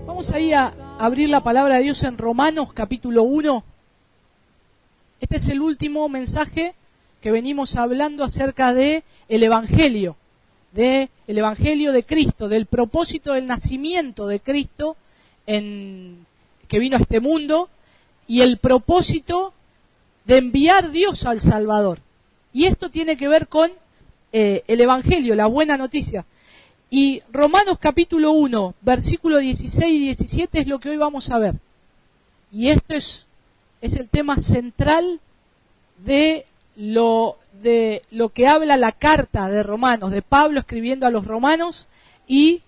Vamos ahí a abrir la palabra de Dios en Romanos capítulo 1. Este es el último mensaje que venimos hablando acerca de el Evangelio de Cristo, del propósito del nacimiento de Cristo que vino a este mundo y el propósito de enviar Dios al Salvador. Y esto tiene que ver con el Evangelio, la buena noticia. Y Romanos capítulo 1, versículo 16 y 17 es lo que hoy vamos a ver. Y esto es el tema central de lo que habla la carta de Romanos, de Pablo escribiendo a los romanos y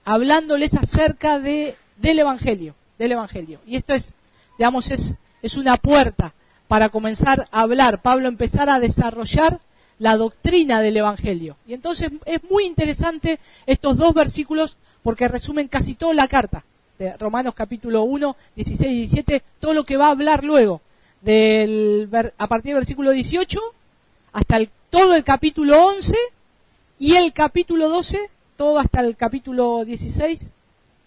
hablándoles acerca del Evangelio. Y esto es, digamos, es una puerta para comenzar a hablar, Pablo empezar a desarrollar la doctrina del Evangelio. Y entonces es muy interesante estos dos versículos porque resumen casi toda la carta de Romanos capítulo 1, 16 y 17, todo lo que va a hablar luego, a partir del versículo 18 hasta todo el capítulo 11 y el capítulo 12, todo hasta el capítulo 16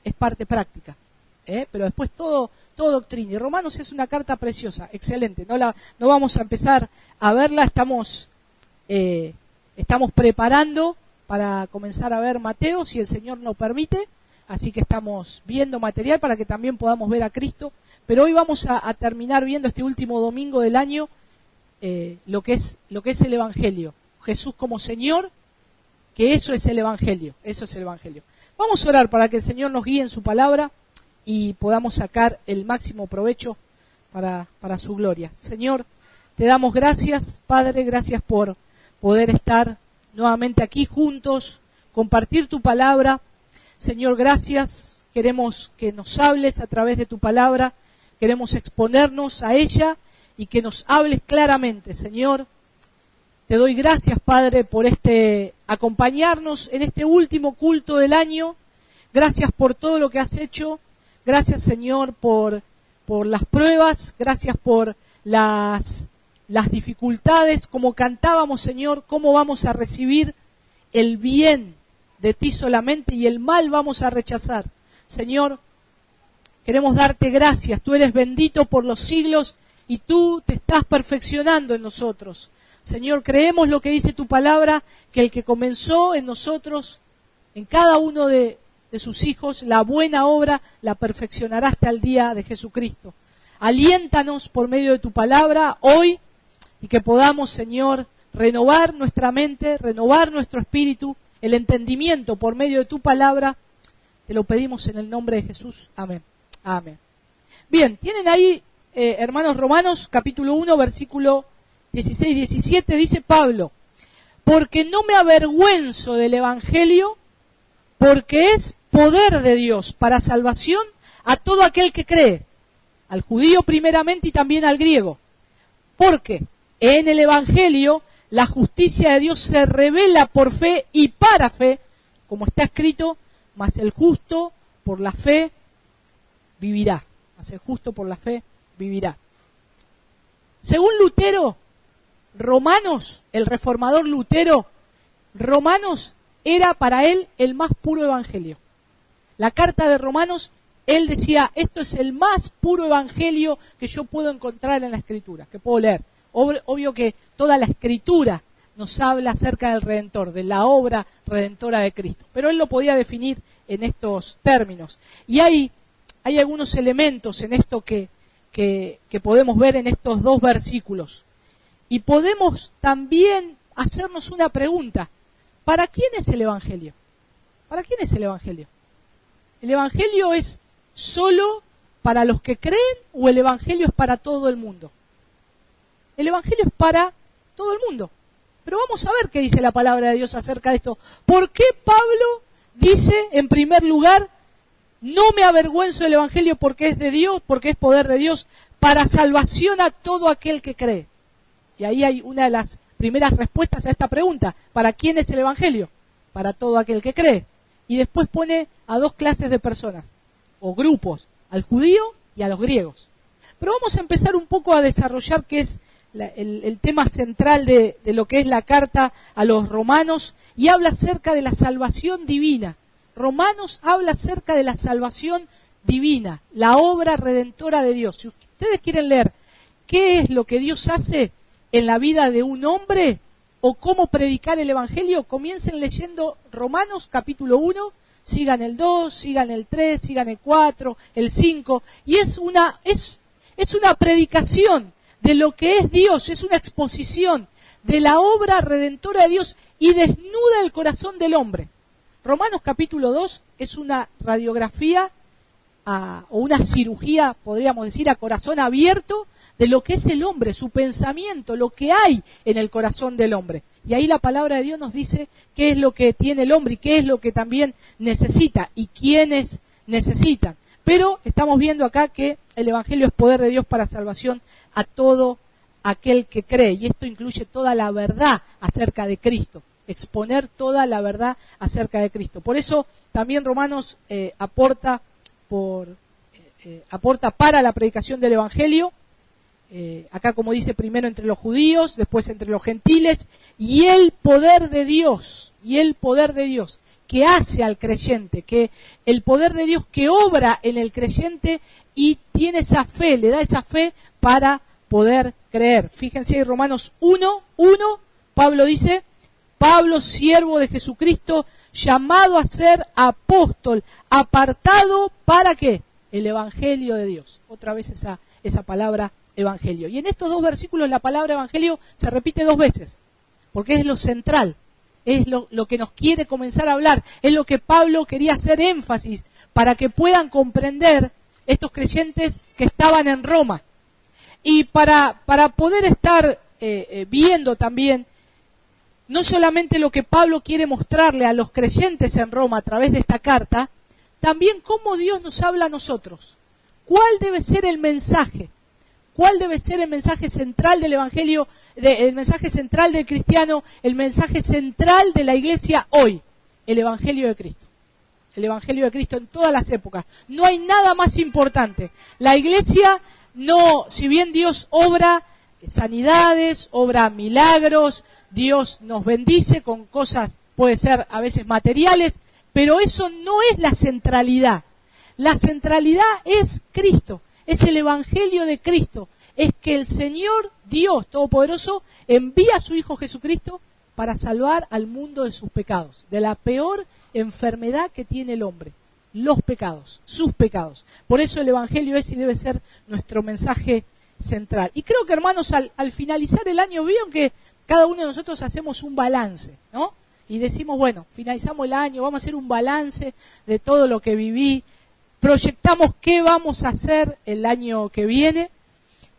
es parte práctica, pero después todo doctrina. Y Romanos es una carta preciosa, excelente. No vamos a empezar a verla, estamos preparando para comenzar a ver Mateo, si el Señor nos permite, así que estamos viendo material para que también podamos ver a Cristo, pero hoy vamos a terminar viendo este último domingo del año lo que es el Evangelio, Jesús como Señor, que eso es el Evangelio. Vamos a orar para que el Señor nos guíe en su palabra y podamos sacar el máximo provecho para su gloria. Señor, te damos gracias, Padre, gracias por poder estar nuevamente aquí juntos, compartir tu palabra. Señor, gracias, queremos que nos hables a través de tu palabra, queremos exponernos a ella y que nos hables claramente, Señor. Te doy gracias, Padre, por acompañarnos en este último culto del año. Gracias por todo lo que has hecho. Gracias, Señor, por las pruebas. Gracias por las dificultades, como cantábamos, Señor, cómo vamos a recibir el bien de ti solamente y el mal vamos a rechazar. Señor, queremos darte gracias, tú eres bendito por los siglos y tú te estás perfeccionando en nosotros. Señor, creemos lo que dice tu palabra, que el que comenzó en nosotros, en cada uno de sus hijos, la buena obra la perfeccionará hasta el día de Jesucristo. Aliéntanos por medio de tu palabra hoy, y que podamos, Señor, renovar nuestra mente, renovar nuestro espíritu, el entendimiento por medio de tu palabra. Te lo pedimos en el nombre de Jesús. Amén. Amén. Bien, tienen ahí, hermanos Romanos, capítulo 1, versículo 16 y 17, dice Pablo: porque no me avergüenzo del Evangelio, porque es poder de Dios para salvación a todo aquel que cree, al judío primeramente y también al griego. Porque en el Evangelio la justicia de Dios se revela por fe y para fe, como está escrito, mas el justo por la fe vivirá. Mas el justo por la fe vivirá. Según Lutero, Romanos, el reformador Lutero, Romanos era para él el más puro evangelio. La carta de Romanos, él decía, esto es el más puro evangelio que yo puedo encontrar en la Escritura, que puedo leer. Obvio que toda la Escritura nos habla acerca del Redentor, de la obra redentora de Cristo. Pero él lo podía definir en estos términos. Y hay algunos elementos en esto que podemos ver en estos dos versículos. Y podemos también hacernos una pregunta. ¿Para quién es el Evangelio? ¿Para quién es el Evangelio? ¿El Evangelio es solo para los que creen o el Evangelio es para todo el mundo? El Evangelio es para todo el mundo. Pero vamos a ver qué dice la palabra de Dios acerca de esto. ¿Por qué Pablo dice, en primer lugar, no me avergüenzo del Evangelio porque es de Dios, porque es poder de Dios, para salvación a todo aquel que cree? Y ahí hay una de las primeras respuestas a esta pregunta. ¿Para quién es el Evangelio? para todo aquel que cree. Y después pone a dos clases de personas, o grupos, al judío y a los griegos. Pero vamos a empezar un poco a desarrollar qué es el tema central de lo que es la carta a los romanos, y habla acerca de la salvación divina. Romanos habla acerca de la salvación divina, la obra redentora de Dios. Si ustedes quieren leer qué es lo que Dios hace en la vida de un hombre, o cómo predicar el Evangelio, comiencen leyendo Romanos capítulo 1, sigan el 2, sigan el 3, sigan el 4, el 5, y es una predicación de lo que es Dios, es una exposición de la obra redentora de Dios y desnuda el corazón del hombre. Romanos capítulo 2 es una radiografía o una cirugía, podríamos decir, a corazón abierto de lo que es el hombre, su pensamiento, lo que hay en el corazón del hombre. Y ahí la palabra de Dios nos dice qué es lo que tiene el hombre y qué es lo que también necesita y quiénes necesitan. Pero estamos viendo acá que el Evangelio es poder de Dios para salvación a todo aquel que cree. Y esto incluye toda la verdad acerca de Cristo. Exponer toda la verdad acerca de Cristo. Por eso también Romanos aporta para la predicación del Evangelio. Acá, como dice, primero entre los judíos, después entre los gentiles, y el poder de Dios, que hace al creyente, que el poder de Dios que obra en el creyente y tiene esa fe, le da esa fe para poder creer. Fíjense en Romanos 1:1, Pablo dice: Pablo, siervo de Jesucristo, llamado a ser apóstol, apartado ¿para qué? El Evangelio de Dios. Otra vez esa palabra Evangelio. Y en estos dos versículos la palabra Evangelio se repite dos veces, porque es lo central, es lo que nos quiere comenzar a hablar, es lo que Pablo quería hacer énfasis para que puedan comprender estos creyentes que estaban en Roma. Y para poder estar viendo también, no solamente lo que Pablo quiere mostrarle a los creyentes en Roma a través de esta carta, también cómo Dios nos habla a nosotros. ¿Cuál debe ser el mensaje? ¿Cuál debe ser el mensaje central del Evangelio, el mensaje central del cristiano, el mensaje central de la iglesia hoy? El Evangelio de Cristo. El Evangelio de Cristo en todas las épocas. No hay nada más importante. La iglesia no, si bien Dios obra sanidades, obra milagros, Dios nos bendice con cosas, puede ser a veces materiales, pero eso no es la centralidad. La centralidad es Cristo. Es el Evangelio de Cristo. Es que el Señor Dios Todopoderoso envía a su Hijo Jesucristo para salvar al mundo de sus pecados, de la peor enfermedad que tiene el hombre, los pecados, sus pecados. Por eso el Evangelio es y debe ser nuestro mensaje central. Y creo que, hermanos, al finalizar el año, vieron que cada uno de nosotros hacemos un balance, ¿no? Y decimos, bueno, finalizamos el año, vamos a hacer un balance de todo lo que viví, proyectamos qué vamos a hacer el año que viene,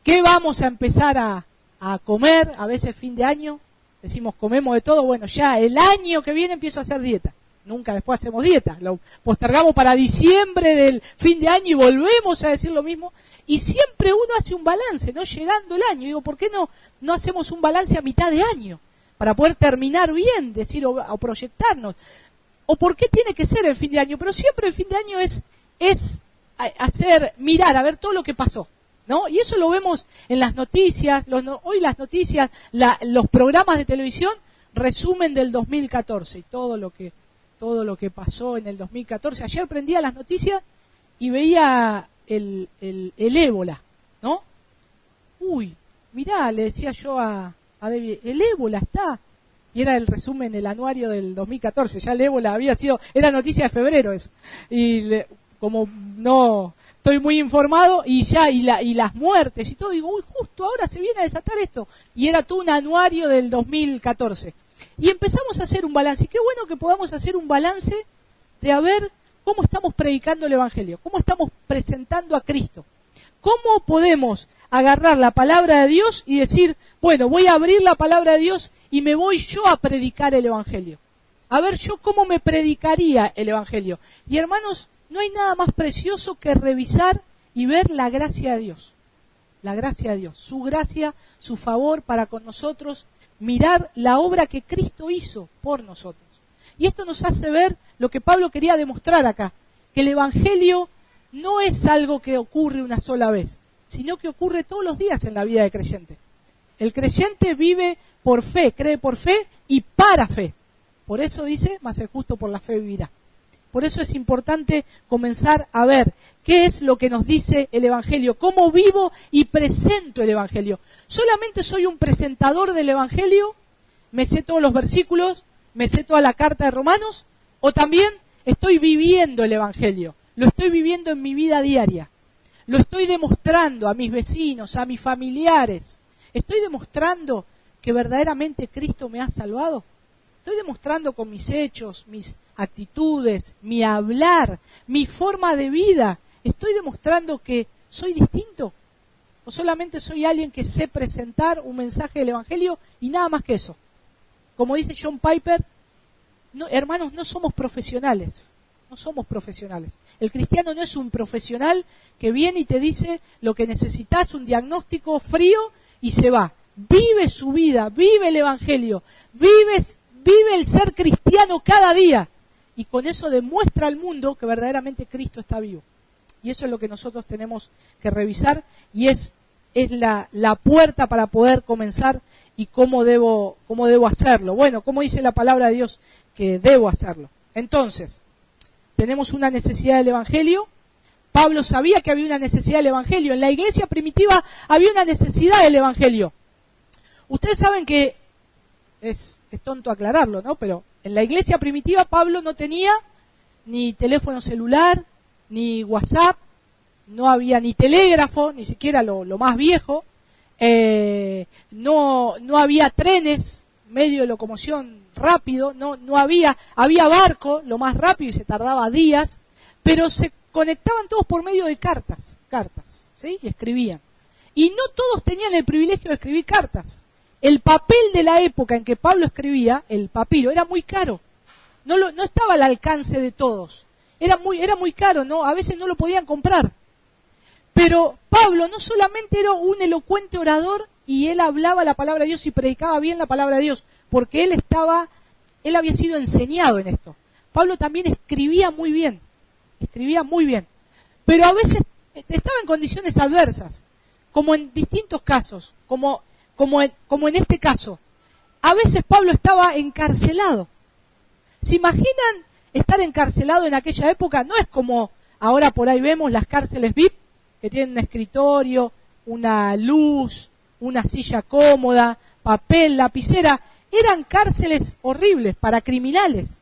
qué vamos a empezar a comer, a veces fin de año, decimos comemos de todo, bueno, ya el año que viene empiezo a hacer dieta. Nunca después hacemos dieta, lo postergamos para diciembre del fin de año y volvemos a decir lo mismo. Y siempre uno hace un balance, ¿no? Llegando el año. Digo, ¿por qué no hacemos un balance a mitad de año? Para poder terminar bien, decir, o proyectarnos. ¿O por qué tiene que ser el fin de año? Pero siempre el fin de año es mirar, a ver todo lo que pasó, ¿no? Y eso lo vemos en las noticias. Hoy las noticias, los programas de televisión resumen del 2014 y todo lo que pasó en el 2014. Ayer prendía las noticias y veía el ébola, ¿no? Uy, mirá, le decía yo a David, el ébola está. Y era el resumen, el anuario del 2014. Ya el ébola había sido, era noticia de febrero eso. Y como no estoy muy informado, y las muertes y todo, digo, uy, justo ahora se viene a desatar esto. Y era todo un anuario del 2014. Y empezamos a hacer un balance. Y qué bueno que podamos hacer un balance de a ver cómo estamos predicando el Evangelio, cómo estamos presentando a Cristo. ¿Cómo podemos agarrar la palabra de Dios y decir, bueno, voy a abrir la palabra de Dios y me voy yo a predicar el Evangelio? A ver yo cómo me predicaría el Evangelio. Y hermanos, no hay nada más precioso que revisar y ver la gracia de Dios. La gracia de Dios, su gracia, su favor para con nosotros, mirar la obra que Cristo hizo por nosotros. Y esto nos hace ver lo que Pablo quería demostrar acá, que el Evangelio no es algo que ocurre una sola vez, sino que ocurre todos los días en la vida del creyente. El creyente vive por fe, cree por fe y para fe. Por eso dice, mas el justo por la fe vivirá. Por eso es importante comenzar a ver qué es lo que nos dice el Evangelio, cómo vivo y presento el Evangelio. ¿Solamente soy un presentador del Evangelio? ¿Me sé todos los versículos? ¿Me sé toda la carta de Romanos? ¿O también estoy viviendo el Evangelio? Lo estoy viviendo en mi vida diaria. Lo estoy demostrando a mis vecinos, a mis familiares. Estoy demostrando que verdaderamente Cristo me ha salvado. Estoy demostrando con mis hechos, mis actitudes, mi hablar, mi forma de vida. Estoy demostrando que soy distinto. ¿O solamente soy alguien que sé presentar un mensaje del Evangelio y nada más que eso? Como dice John Piper, no, hermanos, no somos profesionales. No somos profesionales. El cristiano no es un profesional que viene y te dice lo que necesitas, un diagnóstico frío y se va. Vive su vida, vive el Evangelio, vive el ser cristiano cada día. Y con eso demuestra al mundo que verdaderamente Cristo está vivo. Y eso es lo que nosotros tenemos que revisar y es la puerta para poder comenzar y cómo debo hacerlo. Bueno, ¿cómo dice la palabra de Dios que debo hacerlo? Entonces, tenemos una necesidad del Evangelio. Pablo sabía que había una necesidad del Evangelio. En la iglesia primitiva había una necesidad del Evangelio. Ustedes saben que, es tonto aclararlo, ¿no? Pero en la iglesia primitiva Pablo no tenía ni teléfono celular, ni WhatsApp, no había ni telégrafo, ni siquiera lo más viejo, no había trenes, medio de locomoción rápido, no había barco, lo más rápido y se tardaba días, pero se conectaban todos por medio de cartas, ¿sí? Y escribían. Y no todos tenían el privilegio de escribir cartas. El papel de la época en que Pablo escribía, el papiro, era muy caro. No estaba al alcance de todos. Era muy caro, ¿no? A veces no lo podían comprar. Pero Pablo no solamente era un elocuente orador y él hablaba la palabra de Dios y predicaba bien la palabra de Dios, porque él había sido enseñado en esto. Pablo también escribía muy bien. Pero a veces estaba en condiciones adversas, como en distintos casos, como en este caso. A veces Pablo estaba encarcelado. ¿Se imaginan estar encarcelado en aquella época? No es como ahora por ahí vemos las cárceles VIP, que tienen un escritorio, una luz, una silla cómoda, papel, lapicera. Eran cárceles horribles para criminales.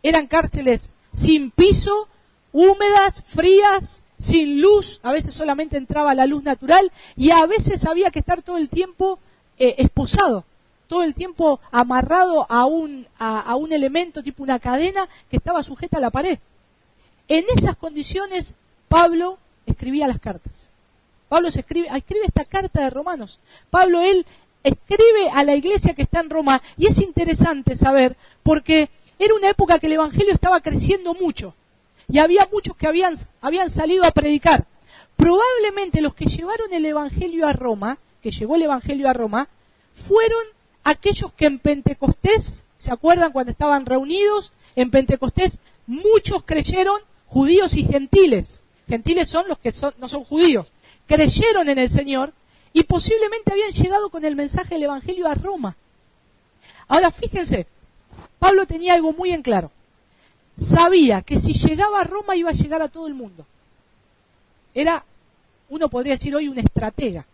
Eran cárceles sin piso, húmedas, frías, sin luz, a veces solamente entraba la luz natural y a veces había que estar todo el tiempo esposado, todo el tiempo amarrado a un elemento tipo una cadena que estaba sujeta a la pared. En esas condiciones Pablo escribía las cartas. Pablo escribe esta carta de Romanos. Pablo, él escribe a la iglesia que está en Roma y es interesante saber porque era una época que el evangelio estaba creciendo mucho. Y había muchos que habían salido a predicar. Probablemente los que llevaron el Evangelio a Roma, fueron aquellos que en Pentecostés, ¿se acuerdan cuando estaban reunidos? En Pentecostés muchos creyeron, judíos y gentiles. Gentiles son los que no son judíos. Creyeron en el Señor y posiblemente habían llegado con el mensaje del Evangelio a Roma. Ahora fíjense, Pablo tenía algo muy en claro. Sabía que si llegaba a Roma iba a llegar a todo el mundo. Era, uno podría decir hoy, un estratega.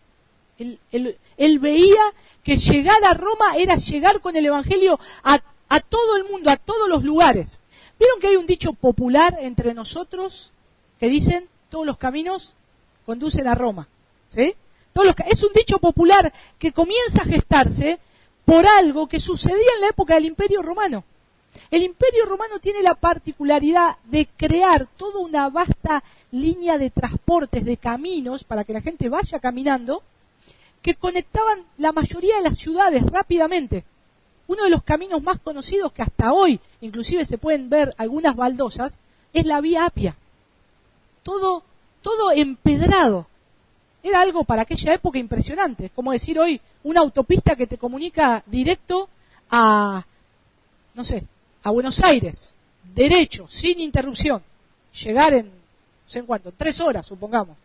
Él veía que llegar a Roma era llegar con el Evangelio a todo el mundo, a todos los lugares. ¿Vieron que hay un dicho popular entre nosotros que dicen todos los caminos conducen a Roma? ¿Sí? Es un dicho popular que comienza a gestarse por algo que sucedía en la época del Imperio Romano. El Imperio Romano tiene la particularidad de crear toda una vasta línea de transportes, de caminos, para que la gente vaya caminando, que conectaban la mayoría de las ciudades rápidamente. Uno de los caminos más conocidos, que hasta hoy inclusive se pueden ver algunas baldosas, es la Vía Apia. Todo empedrado. Era algo para aquella época impresionante. Es como decir hoy una autopista que te comunica directo a a Buenos Aires, derecho, sin interrupción, llegar en, no sé en cuánto, 3 horas, supongamos.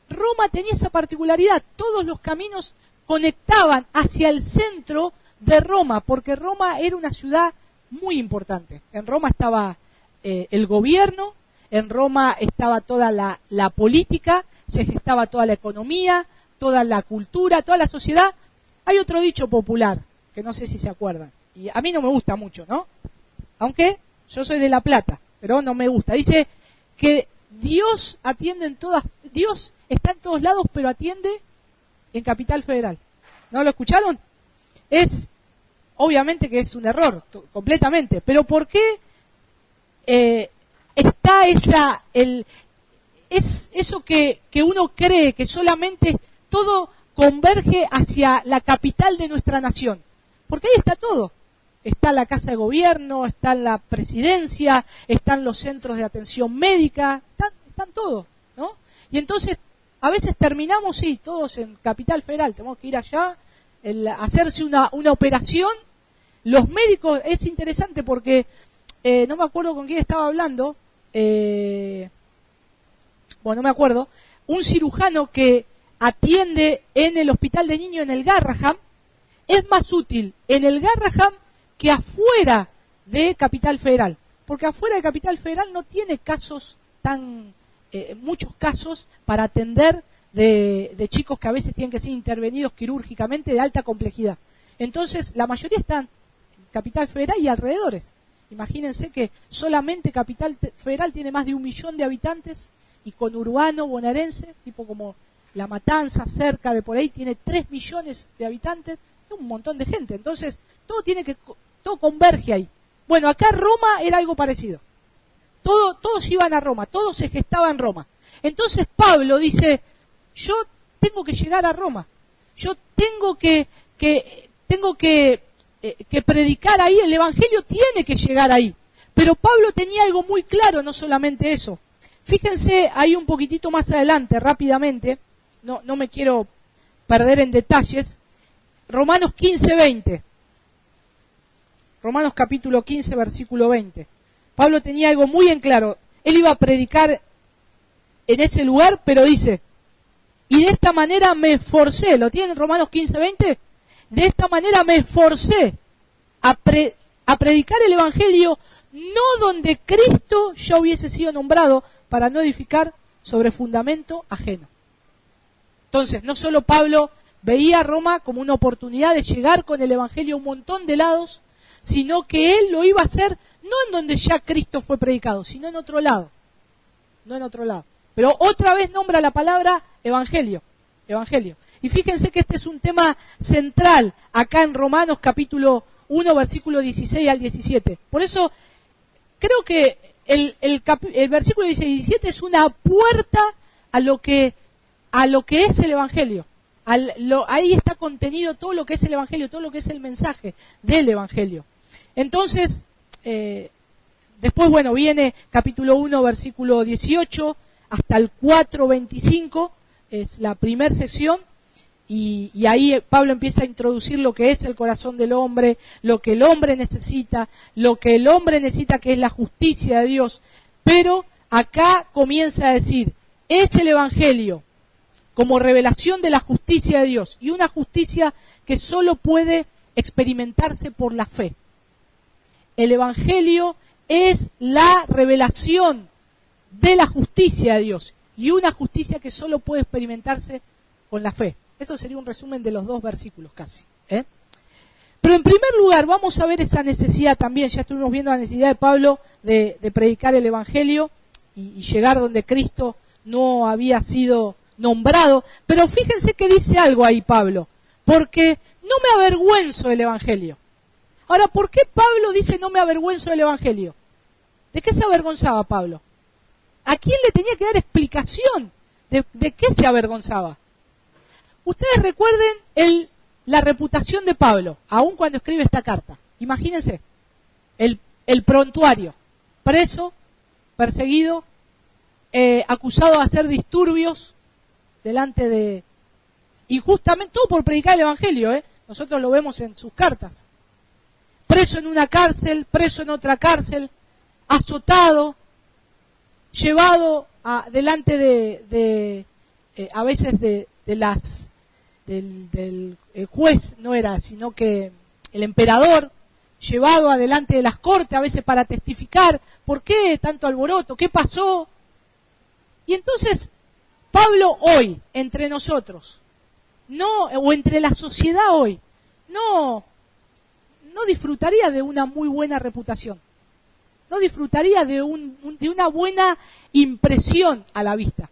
Roma tenía esa particularidad, todos los caminos conectaban hacia el centro de Roma, porque Roma era una ciudad muy importante. En Roma estaba el gobierno, en Roma estaba toda la política, se gestaba toda la economía, toda la cultura, toda la sociedad. Hay otro dicho popular, que no sé si se acuerdan, y a mí no me gusta mucho, ¿no? Aunque yo soy de La Plata, pero no me gusta. Dice que Dios atiende en todas, Dios está en todos lados, pero atiende en Capital Federal. ¿No lo escucharon? Es, obviamente que es un error, completamente, pero ¿por qué está eso que uno cree que solamente todo converge hacia la capital de nuestra nación? Porque ahí está todo. Está la Casa de Gobierno, está la Presidencia, están los centros de atención médica, están todos, ¿no? Y entonces, a veces terminamos, sí, todos en Capital Federal, tenemos que ir allá, hacerse una operación. Los médicos, es interesante porque, no me acuerdo con quién estaba hablando, bueno, no me acuerdo, un cirujano que atiende en el hospital de niños en el Garraham, es más útil en el Garraham que afuera de Capital Federal, porque afuera de Capital Federal no tiene casos muchos casos para atender de chicos que a veces tienen que ser intervenidos quirúrgicamente de alta complejidad. Entonces, la mayoría están en Capital Federal y alrededores. Imagínense que solamente Capital Federal tiene más de 1 millón de habitantes y conurbano bonaerense, tipo como La Matanza, cerca de por ahí, tiene 3 millones de habitantes, es un montón de gente. Entonces, todo converge ahí. Bueno, acá Roma era algo parecido. Todos iban a Roma, todo se gestaba en Roma. Entonces Pablo dice, yo tengo que llegar a Roma, yo tengo que predicar ahí, el Evangelio tiene que llegar ahí. Pero Pablo tenía algo muy claro, no solamente eso. Fíjense ahí un poquitito más adelante, rápidamente, no me quiero perder en detalles, Romanos 15:20. Romanos capítulo 15, versículo 20. Pablo tenía algo muy en claro. Él iba a predicar en ese lugar, pero dice, y de esta manera me esforcé, ¿lo tienen Romanos 15:20? De esta manera me esforcé a predicar el Evangelio, no donde Cristo ya hubiese sido nombrado, para no edificar sobre fundamento ajeno. Entonces, no solo Pablo veía a Roma como una oportunidad de llegar con el Evangelio a un montón de lados, sino que él lo iba a hacer no en donde ya Cristo fue predicado, sino en otro lado. No en otro lado. Pero otra vez nombra la palabra evangelio. Evangelio. Y fíjense que este es un tema central acá en Romanos capítulo 1, versículo 16 al 17. Por eso creo que el versículo 16 y 17 es una puerta a lo que es el Evangelio. Ahí está contenido todo lo que es el Evangelio, todo lo que es el mensaje del Evangelio. Entonces, después, bueno, viene capítulo 1, versículo 18, hasta el 4, 25, es la primera sección, y ahí Pablo empieza a introducir lo que es el corazón del hombre, lo que el hombre necesita, que es la justicia de Dios. Pero acá comienza a decir, es el Evangelio como revelación de la justicia de Dios, y una justicia que solo puede experimentarse por la fe. El Evangelio es la revelación de la justicia de Dios, y una justicia que solo puede experimentarse con la fe. Eso sería un resumen de los 2 versículos casi. Pero en primer lugar vamos a ver esa necesidad también, ya estuvimos viendo la necesidad de Pablo de predicar el Evangelio y llegar donde Cristo no había sido nombrado, pero fíjense que dice algo ahí Pablo, porque no me avergüenzo del Evangelio. Ahora, ¿por qué Pablo dice no me avergüenzo del Evangelio? ¿De qué se avergonzaba Pablo? ¿A quién le tenía que dar explicación de qué se avergonzaba? Ustedes recuerden la reputación de Pablo, aun cuando escribe esta carta. Imagínense, el prontuario, preso, perseguido, acusado de hacer disturbios delante de... Injustamente, todo por predicar el Evangelio, nosotros lo vemos en sus cartas. preso en una cárcel, preso en otra cárcel, azotado, llevado delante a veces del juez, no era, sino que el emperador, llevado adelante de las cortes, a veces para testificar, ¿por qué tanto alboroto? ¿Qué pasó? Y entonces, Pablo hoy, entre nosotros, o entre la sociedad hoy, no disfrutaría de una muy buena reputación, no disfrutaría de una buena impresión a la vista.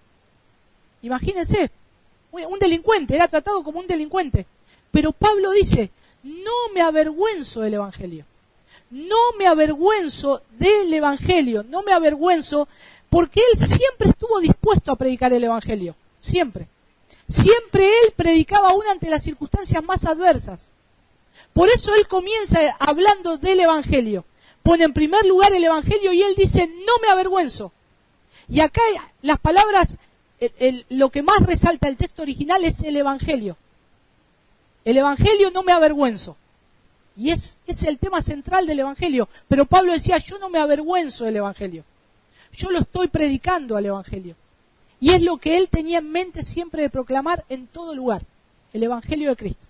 Imagínense, un delincuente, era tratado como un delincuente, pero Pablo dice, no me avergüenzo del Evangelio, no me avergüenzo del Evangelio, no me avergüenzo, porque él siempre estuvo dispuesto a predicar el Evangelio, siempre. Siempre él predicaba aún ante las circunstancias más adversas. Por eso él comienza hablando del Evangelio. Pone en primer lugar el Evangelio y él dice, no me avergüenzo. Y acá las palabras, lo que más resalta el texto original es el Evangelio. El Evangelio no me avergüenzo. Y es el tema central del Evangelio. Pero Pablo decía, yo no me avergüenzo del Evangelio. Yo lo estoy predicando al Evangelio. Y es lo que él tenía en mente siempre de proclamar en todo lugar, el Evangelio de Cristo.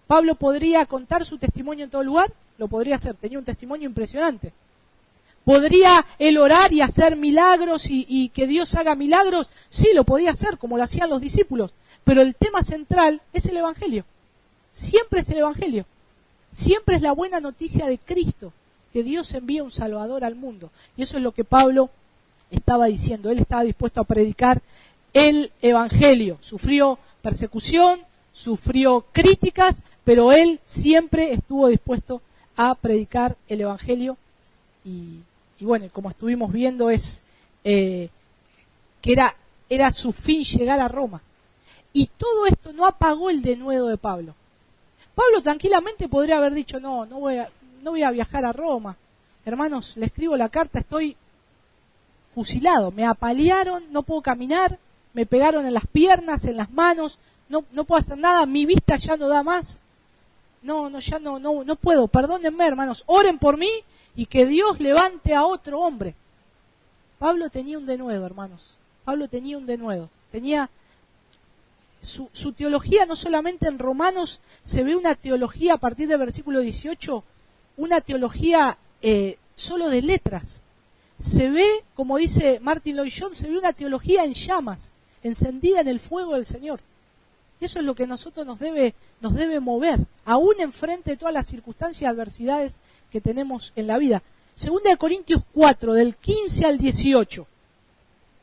Pablo podría contar su testimonio en todo lugar, lo podría hacer, tenía un testimonio impresionante. ¿Podría él orar y hacer milagros y que Dios haga milagros? Sí, lo podía hacer, como lo hacían los discípulos. Pero el tema central es el Evangelio. Siempre es el Evangelio. Siempre es la buena noticia de Cristo, que Dios envía un Salvador al mundo. Y eso es lo que Pablo estaba diciendo. Él estaba dispuesto a predicar el Evangelio. Sufrió persecución, sufrió críticas, pero él siempre estuvo dispuesto a predicar el Evangelio. Y bueno, como estuvimos viendo, que era su fin llegar a Roma. Y todo esto no apagó el denuedo de Pablo. Pablo tranquilamente podría haber dicho, no voy a viajar a Roma. Hermanos, le escribo la carta, estoy fusilado, me apalearon, no puedo caminar, me pegaron en las piernas, en las manos, no puedo hacer nada, mi vista ya no da más. No puedo, perdónenme, hermanos, oren por mí y que Dios levante a otro hombre. Pablo tenía un denuedo, hermanos. Pablo tenía un denuedo. Tenía su teología, no solamente en Romanos, se ve una teología a partir del versículo 18, una teología solo de letras. Se ve, como dice Martin Lloyd-Jones, se ve una teología en llamas, encendida en el fuego del Señor. Y eso es lo que a nosotros nos debe mover, aún enfrente de todas las circunstancias y adversidades que tenemos en la vida. 2 Corintios 4, del 15 al 18.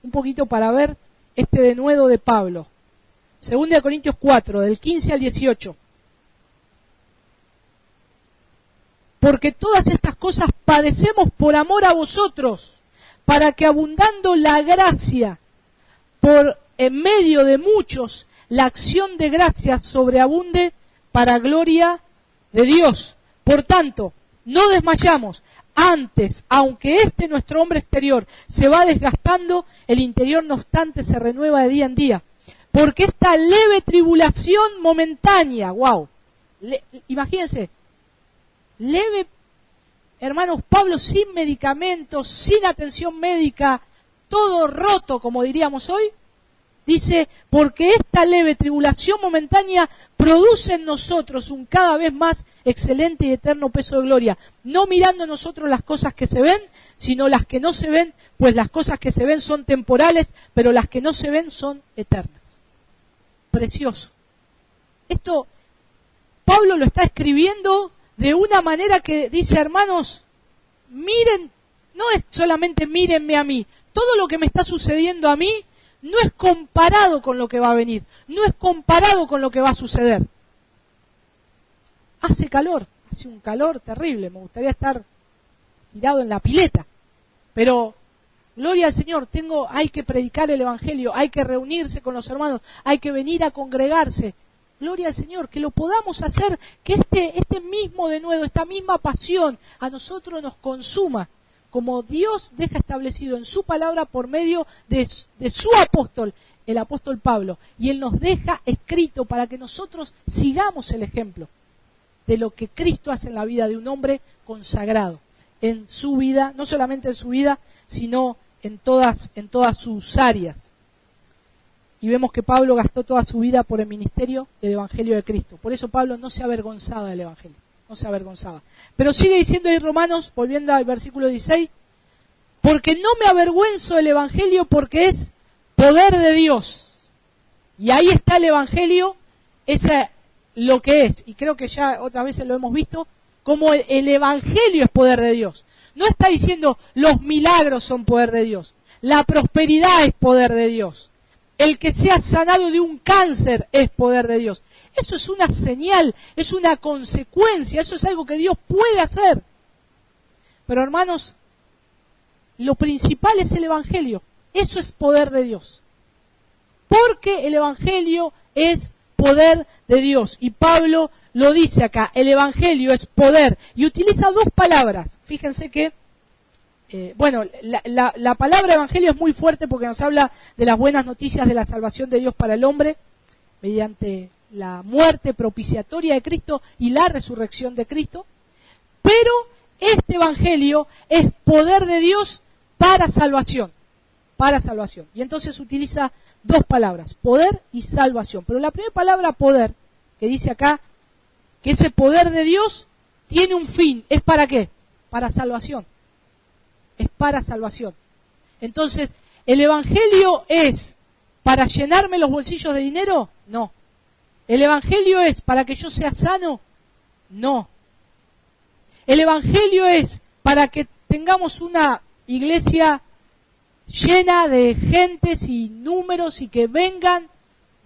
Un poquito para ver este denuedo de Pablo. 2 Corintios 4, del 15 al 18. Porque todas estas cosas padecemos por amor a vosotros, para que abundando la gracia por en medio de muchos, la acción de gracias sobreabunde para gloria de Dios. Por tanto, no desmayamos. Antes, aunque nuestro hombre exterior se va desgastando, el interior no obstante se renueva de día en día. Porque esta leve tribulación momentánea, imagínense, leve, hermanos, Pablo sin medicamentos, sin atención médica, todo roto, como diríamos hoy, dice, porque esta leve tribulación momentánea produce en nosotros un cada vez más excelente y eterno peso de gloria, no mirando nosotros las cosas que se ven, sino las que no se ven, pues las cosas que se ven son temporales, pero las que no se ven son eternas. Precioso. Esto, Pablo lo está escribiendo de una manera que dice, hermanos, miren, no es solamente mírenme a mí, todo lo que me está sucediendo a mí no es comparado con lo que va a venir, no es comparado con lo que va a suceder. Hace calor, hace un calor terrible, me gustaría estar tirado en la pileta, pero gloria al Señor, hay que predicar el Evangelio, hay que reunirse con los hermanos, hay que venir a congregarse. Gloria al Señor, que lo podamos hacer, que este mismo denuedo, esta misma pasión a nosotros nos consuma, como Dios deja establecido en su palabra por medio de su apóstol, el apóstol Pablo, y Él nos deja escrito para que nosotros sigamos el ejemplo. de lo que Cristo hace en la vida de un hombre consagrado, en su vida, no solamente en su vida, sino en todas sus áreas. Y vemos que Pablo gastó toda su vida por el ministerio del Evangelio de Cristo. Por eso Pablo no se avergonzaba del Evangelio, no se avergonzaba. Pero sigue diciendo ahí Romanos, volviendo al versículo 16, porque no me avergüenzo del Evangelio porque es poder de Dios. Y ahí está el Evangelio, esa lo que es. Y creo que ya otras veces lo hemos visto, como el Evangelio es poder de Dios. No está diciendo los milagros son poder de Dios. La prosperidad es poder de Dios. El que sea sanado de un cáncer es poder de Dios. Eso es una señal, es una consecuencia, eso es algo que Dios puede hacer. Pero hermanos, lo principal es el Evangelio. Eso es poder de Dios. Porque el Evangelio es poder de Dios. Y Pablo lo dice acá, el Evangelio es poder. Y utiliza dos palabras. Fíjense que, la palabra Evangelio es muy fuerte porque nos habla de las buenas noticias de la salvación de Dios para el hombre, mediante la muerte propiciatoria de Cristo y la resurrección de Cristo. Pero este Evangelio es poder de Dios para salvación. Para salvación. Y entonces utiliza dos palabras, poder y salvación. Pero la primera palabra, poder, que dice acá, que ese poder de Dios tiene un fin. ¿Es para qué? Para salvación. Es para salvación. Entonces, ¿el Evangelio es para llenarme los bolsillos de dinero? No. ¿El Evangelio es para que yo sea sano? No. ¿El Evangelio es para que tengamos una iglesia llena de gentes y números y que vengan?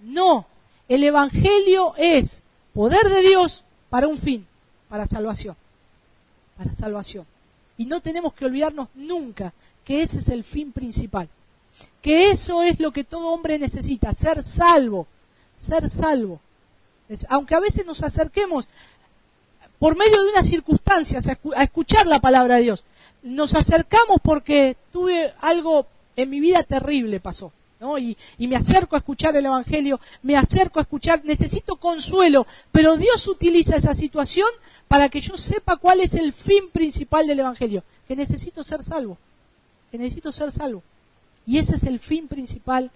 No. El Evangelio es poder de Dios para un fin, para salvación. Para salvación. Y no tenemos que olvidarnos nunca que ese es el fin principal. Que eso es lo que todo hombre necesita, ser salvo. Ser salvo. Aunque a veces nos acerquemos por medio de unas circunstancias a escuchar la palabra de Dios. Nos acercamos porque tuve algo en mi vida terrible pasó, ¿no? Y me acerco a escuchar el Evangelio, me acerco a escuchar, necesito consuelo, pero Dios utiliza esa situación para que yo sepa cuál es el fin principal del Evangelio, que necesito ser salvo, Y ese es el fin principal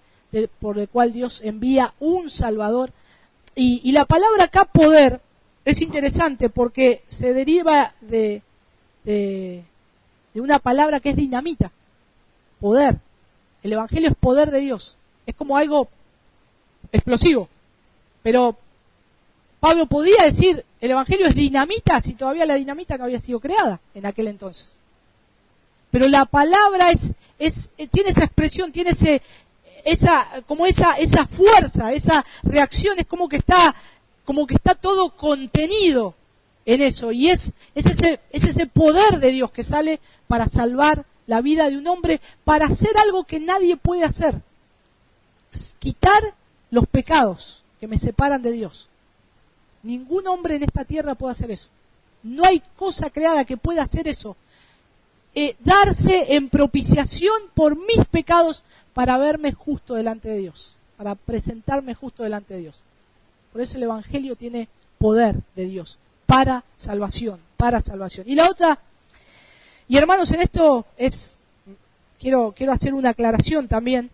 por el cual Dios envía un Salvador. Y la palabra acá, poder, es interesante porque se deriva de una palabra que es dinamita, poder. El Evangelio es poder de Dios. Es como algo explosivo. Pero Pablo podía decir, el Evangelio es dinamita, si todavía la dinamita no había sido creada en aquel entonces. Pero la palabra tiene esa expresión, tiene esa fuerza, esa reacción, es como que está todo contenido en eso. Y es ese poder de Dios que sale para salvar la vida de un hombre, para hacer algo que nadie puede hacer. Quitar los pecados que me separan de Dios. Ningún hombre en esta tierra puede hacer eso. No hay cosa creada que pueda hacer eso. Darse en propiciación por mis pecados para verme justo delante de Dios. Para presentarme justo delante de Dios. Por eso el Evangelio tiene poder de Dios. Para salvación. Y la otra... Y hermanos, en esto quiero hacer una aclaración también.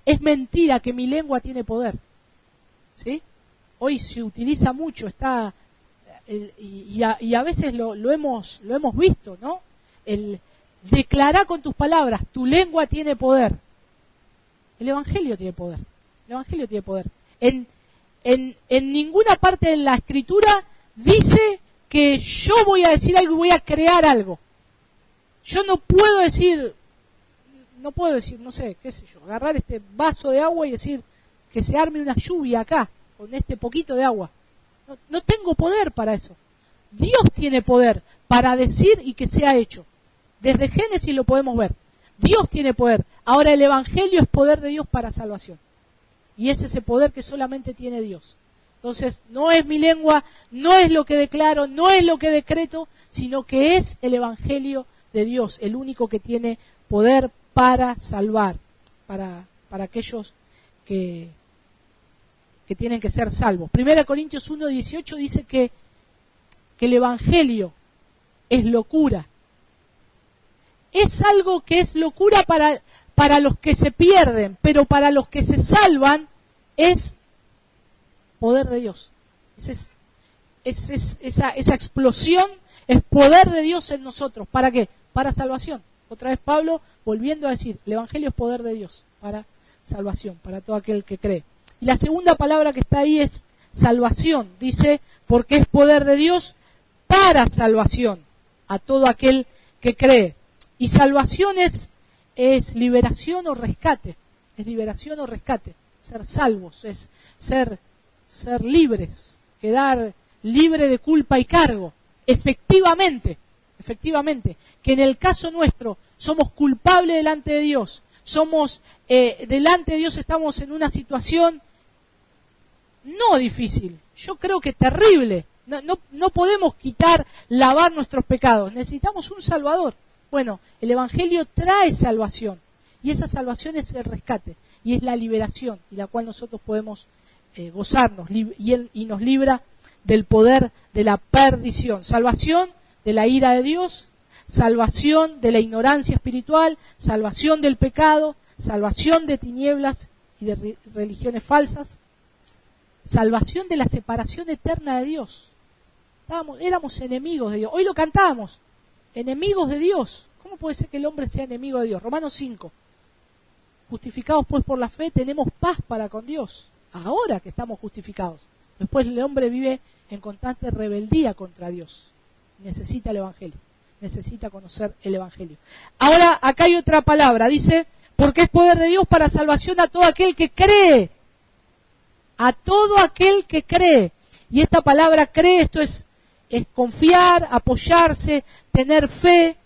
Es mentira que mi lengua tiene poder. ¿Sí? Hoy se utiliza mucho, y a veces lo hemos visto, ¿no? El declarar con tus palabras, tu lengua tiene poder. El Evangelio tiene poder. El Evangelio tiene poder. En ninguna parte de la Escritura dice que yo voy a decir algo y voy a crear algo. Yo no puedo decir, no sé, qué sé yo, agarrar este vaso de agua y decir que se arme una lluvia acá, con este poquito de agua. No tengo poder para eso. Dios tiene poder para decir y que sea hecho. Desde Génesis lo podemos ver. Dios tiene poder. Ahora el Evangelio es poder de Dios para salvación. Y es ese poder que solamente tiene Dios. Entonces, no es mi lengua, no es lo que declaro, no es lo que decreto, sino que es el Evangelio de Dios, el único que tiene poder para salvar, para aquellos que tienen que ser salvos. 1 Corintios 1:18 dice que que el Evangelio es locura. Es algo que es locura para los que se pierden, pero para los que se salvan es poder de Dios. Esa explosión es poder de Dios en nosotros. ¿Para qué? Para salvación. Otra vez Pablo volviendo a decir, el Evangelio es poder de Dios para salvación, para todo aquel que cree. Y la segunda palabra que está ahí es salvación. Dice, porque es poder de Dios para salvación a todo aquel que cree. Y salvación es liberación o rescate. Es liberación o rescate. Ser salvos, es ser libres, quedar libre de culpa y cargo. Efectivamente, que en el caso nuestro somos culpables delante de Dios, delante de Dios estamos en una situación no difícil, yo creo que terrible, no podemos lavar nuestros pecados, necesitamos un Salvador. Bueno, el Evangelio trae salvación, y esa salvación es el rescate, y es la liberación, y la cual nosotros podemos gozarnos, y nos libra del poder de la perdición. Salvación de la ira de Dios, salvación de la ignorancia espiritual, salvación del pecado, salvación de tinieblas y de religiones falsas, salvación de la separación eterna de Dios. Éramos enemigos de Dios. Hoy lo cantábamos, enemigos de Dios. ¿Cómo puede ser que el hombre sea enemigo de Dios? Romanos 5. Justificados pues por la fe, tenemos paz para con Dios. Ahora que estamos justificados. Después el hombre vive en constante rebeldía contra Dios. Necesita el Evangelio. Necesita conocer el Evangelio. Ahora, acá hay otra palabra. Dice, porque es poder de Dios para salvación a todo aquel que cree. A todo aquel que cree. Y esta palabra cree, esto es confiar, apoyarse, tener fe.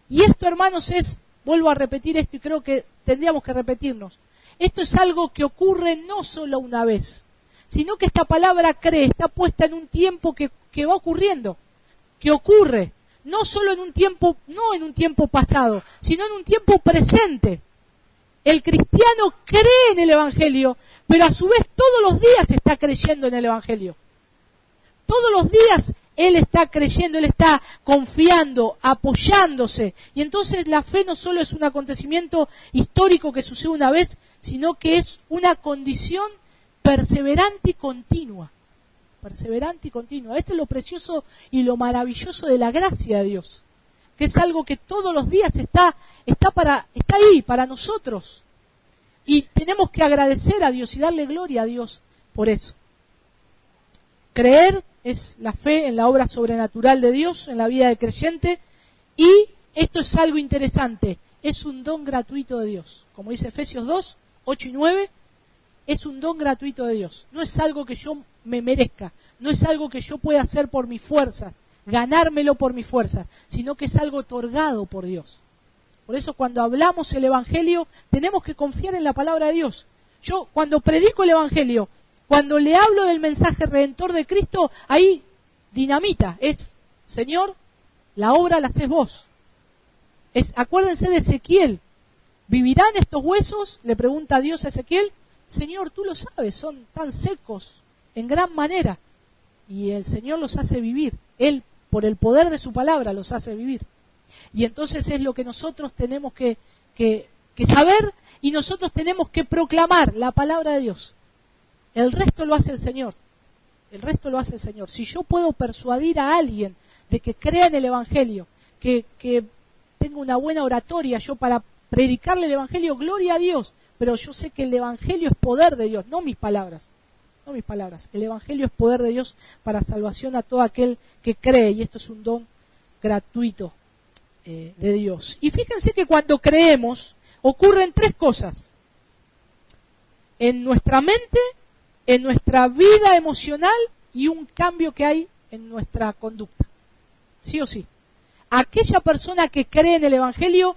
Y esto, hermanos, vuelvo a repetir esto y creo que tendríamos que repetirnos. Esto es algo que ocurre no solo una vez, sino que esta palabra cree está puesta en un tiempo que va ocurriendo, que ocurre, no solo en un tiempo pasado, sino en un tiempo presente. El cristiano cree en el Evangelio, pero a su vez todos los días está creyendo en el Evangelio. Todos los días él está creyendo, él está confiando, apoyándose. Y entonces la fe no solo es un acontecimiento histórico que sucede una vez, sino que es una condición perseverante y continua. Perseverante y continua. Esto es lo precioso y lo maravilloso de la gracia de Dios, que es algo que todos los días está ahí para nosotros. Y tenemos que agradecer a Dios y darle gloria a Dios por eso. Creer es la fe en la obra sobrenatural de Dios, en la vida del creyente, y esto es algo interesante, es un don gratuito de Dios. Como dice Efesios 2, 8 y 9, es un don gratuito de Dios. No es algo que yo me merezca, no es algo que yo pueda hacer por mis fuerzas, ganármelo por mis fuerzas, sino que es algo otorgado por Dios. Por eso cuando hablamos el Evangelio, tenemos que confiar en la palabra de Dios. Yo cuando predico el Evangelio, cuando le hablo del mensaje redentor de Cristo, ahí dinamita, es, Señor, la obra la haces vos. Acuérdense de Ezequiel, ¿vivirán estos huesos? Le pregunta a Dios a Ezequiel. Señor, tú lo sabes, son tan secos en gran manera. Y el Señor los hace vivir. Él, por el poder de su palabra, los hace vivir. Y entonces es lo que nosotros tenemos que saber, y nosotros tenemos que proclamar la palabra de Dios. El resto lo hace el Señor. El resto lo hace el Señor. Si yo puedo persuadir a alguien de que crea en el Evangelio, que tenga una buena oratoria yo para predicarle el Evangelio, gloria a Dios. Pero yo sé que el Evangelio es poder de Dios, no mis palabras. No mis palabras. El Evangelio es poder de Dios para salvación a todo aquel que cree. Y esto es un don gratuito de Dios. Y fíjense que cuando creemos ocurren tres cosas. En nuestra mente, en nuestra vida emocional y un cambio que hay en nuestra conducta. Sí o sí. Aquella persona que cree en el Evangelio,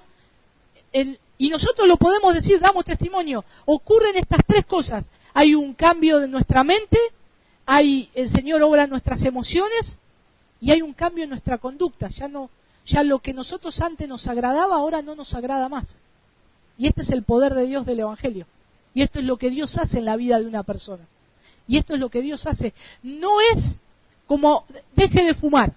y nosotros lo podemos decir, damos testimonio, ocurren estas tres cosas. Hay un cambio de nuestra mente, el Señor obra en nuestras emociones y hay un cambio en nuestra conducta. Ya lo que nosotros antes nos agradaba, ahora no nos agrada más. Y este es el poder de Dios del Evangelio. Y esto es lo que Dios hace en la vida de una persona. Y esto es lo que Dios hace. No es como deje de fumar.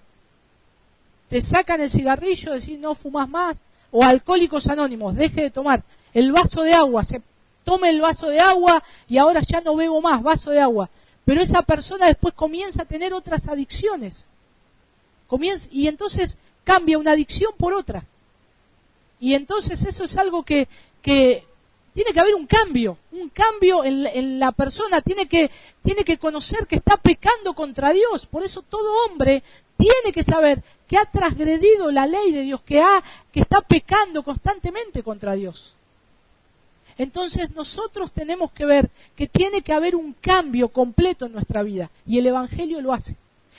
te sacan el cigarrillo, decís no fumás más, o Alcohólicos Anónimos, deje de tomar el vaso de agua, se tome el vaso de agua y ahora ya no bebo más, vaso de agua. Pero esa persona después comienza a tener otras adicciones. Y entonces cambia una adicción por otra. Y entonces eso es algo que tiene que haber un cambio en la persona, tiene que conocer que está pecando contra Dios. Por eso todo hombre tiene que saber que ha transgredido la ley de Dios, que está pecando constantemente contra Dios. Entonces nosotros tenemos que ver que tiene que haber un cambio completo en nuestra vida, y el Evangelio lo hace.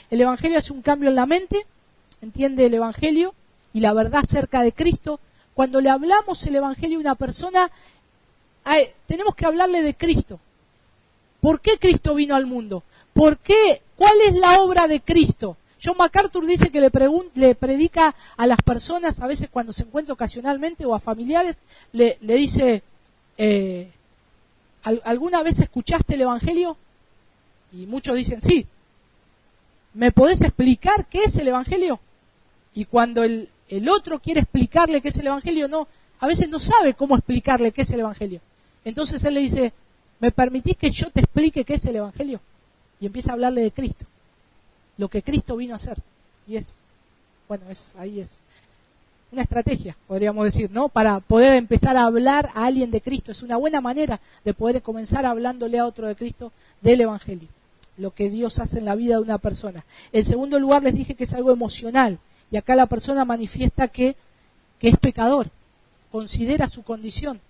El Evangelio hace un cambio en la mente, entiende el Evangelio y la verdad acerca de Cristo. Cuando le hablamos el Evangelio a una persona, tenemos que hablarle de Cristo. ¿Por qué Cristo vino al mundo? ¿Por qué? ¿Cuál es la obra de Cristo? John MacArthur dice que le predica a las personas, a veces cuando se encuentra ocasionalmente o a familiares, le dice, ¿alguna vez escuchaste el Evangelio? Y muchos dicen sí. ¿Me podés explicar qué es el Evangelio? Y cuando el otro quiere explicarle qué es el Evangelio, no, a veces no sabe cómo explicarle qué es el Evangelio. Entonces él le dice, ¿me permitís que yo te explique qué es el Evangelio? Y empieza a hablarle de Cristo, lo que Cristo vino a hacer. Y ahí es una estrategia, podríamos decir, ¿no? Para poder empezar a hablar a alguien de Cristo. Es una buena manera de poder comenzar hablándole a otro de Cristo, del Evangelio, lo que Dios hace en la vida de una persona. En segundo lugar, les dije que es algo emocional. Y acá la persona manifiesta que es pecador, considera su condición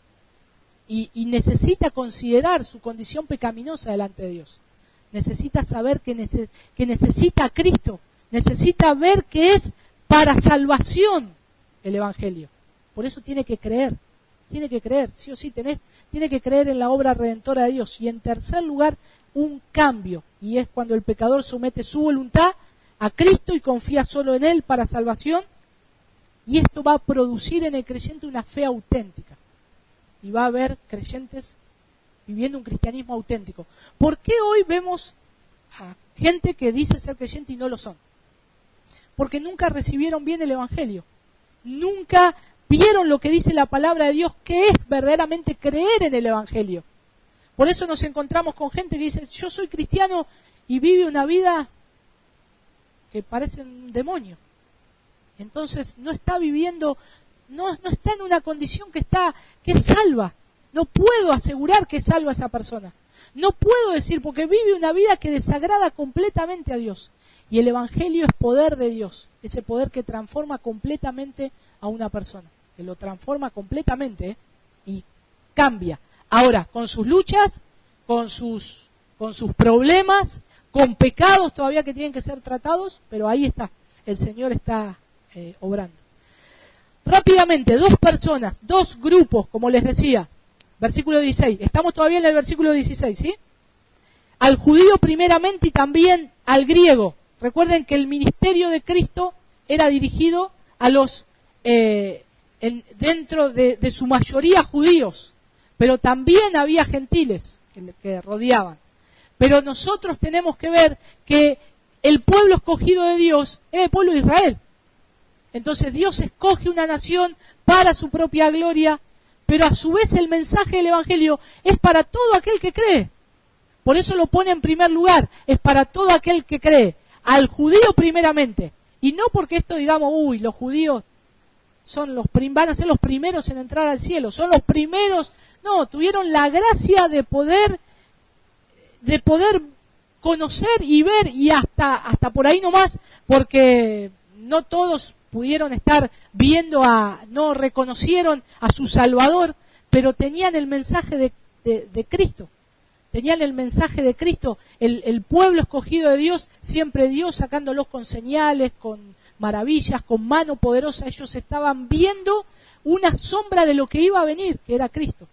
y necesita considerar su condición pecaminosa delante de Dios. Necesita saber que necesita a Cristo, necesita ver que es para salvación el Evangelio. Por eso tiene que creer, sí o sí, tiene que creer en la obra redentora de Dios. Y en tercer lugar, un cambio, y es cuando el pecador somete su voluntad a Cristo y confía solo en Él para salvación, y esto va a producir en el creyente una fe auténtica, y va a haber creyentes viviendo un cristianismo auténtico. ¿Por qué hoy vemos a gente que dice ser creyente y no lo son? Porque nunca recibieron bien el Evangelio, nunca vieron lo que dice la palabra de Dios, que es verdaderamente creer en el Evangelio. Por eso nos encontramos con gente que dice, yo soy cristiano, y vive una vida que parece un demonio. Entonces no está viviendo, no está en una condición que es salva. No puedo asegurar que es salva esa persona. No puedo decir, porque vive una vida que desagrada completamente a Dios. Y el Evangelio es poder de Dios, ese poder que transforma completamente a una persona, que lo transforma completamente, y cambia. Ahora, con sus luchas, con sus problemas, con pecados todavía que tienen que ser tratados, pero ahí está, el Señor está obrando. Rápidamente, dos personas, dos grupos, como les decía, versículo 16, estamos todavía en el versículo 16, ¿sí? Al judío primeramente y también al griego. Recuerden que el ministerio de Cristo era dirigido a los, dentro de su mayoría judíos, pero también había gentiles que rodeaban. Pero nosotros tenemos que ver que el pueblo escogido de Dios era el pueblo de Israel. Entonces Dios escoge una nación para su propia gloria, pero a su vez el mensaje del Evangelio es para todo aquel que cree. Por eso lo pone en primer lugar, es para todo aquel que cree, al judío primeramente. Y no porque esto digamos, los judíos van a ser los primeros en entrar al cielo, son los primeros, no, tuvieron la gracia de poder conocer y ver, y hasta por ahí nomás, porque no todos pudieron estar viendo no reconocieron a su Salvador, pero tenían el mensaje de Cristo. Tenían el mensaje de Cristo, el pueblo escogido de Dios, siempre Dios sacándolos con señales, con maravillas, con mano poderosa. Ellos estaban viendo una sombra de lo que iba a venir, que era Cristo.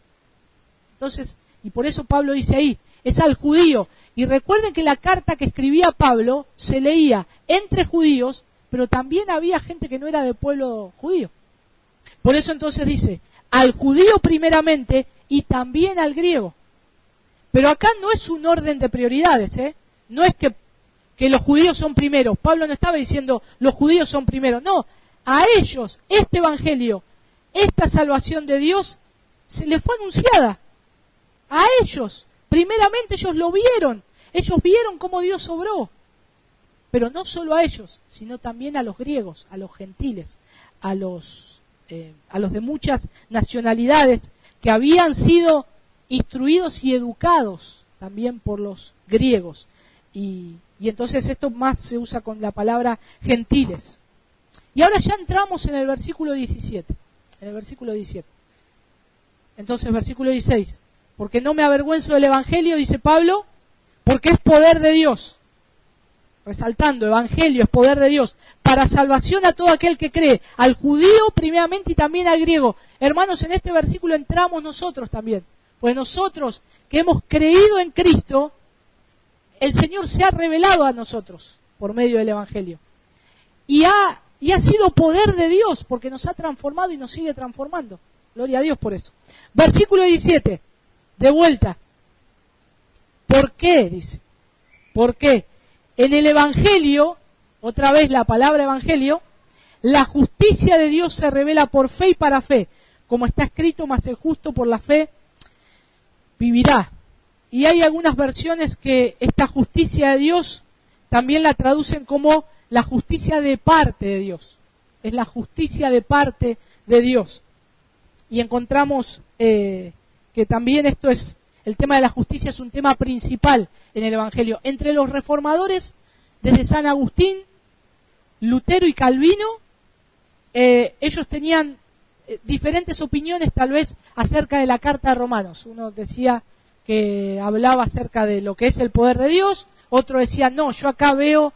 Entonces, y por eso Pablo dice ahí, es al judío. Y recuerden que la carta que escribía Pablo se leía entre judíos, pero también había gente que no era del pueblo judío. Por eso entonces dice, al judío primeramente y también al griego. Pero acá no es un orden de prioridades, ¿eh? No es que que los judíos son primeros. Pablo no estaba diciendo los judíos son primeros. No, a ellos este evangelio, esta salvación de Dios, se les fue anunciada. A ellos, primeramente ellos lo vieron. Ellos vieron cómo Dios obró. Pero no solo a ellos, sino también a los griegos, a los gentiles, a los de muchas nacionalidades que habían sido instruidos y educados también por los griegos. Y entonces esto más se usa con la palabra gentiles. Y ahora ya entramos en el versículo 17. En el versículo 17. Entonces, versículo 16. Porque no me avergüenzo del evangelio, dice Pablo, porque es poder de Dios. Resaltando, evangelio es poder de Dios, para salvación a todo aquel que cree, al judío primeramente y también al griego. Hermanos, en este versículo entramos nosotros también, pues nosotros que hemos creído en Cristo, el Señor se ha revelado a nosotros por medio del evangelio. Y ha sido poder de Dios, porque nos ha transformado y nos sigue transformando. Gloria a Dios por eso. Versículo 17, de vuelta. ¿Por qué? Dice. ¿Por qué? En el evangelio, otra vez la palabra evangelio, la justicia de Dios se revela por fe y para fe. Como está escrito, mas el justo por la fe vivirá. Y hay algunas versiones que esta justicia de Dios también la traducen como la justicia de parte de Dios. Es la justicia de parte de Dios. Y encontramos que también esto es, el tema de la justicia es un tema principal en el Evangelio. Entre los reformadores, desde San Agustín, Lutero y Calvino, ellos tenían diferentes opiniones tal vez acerca de la carta de Romanos. Uno decía que hablaba acerca de lo que es el poder de Dios, otro decía, no, yo acá veo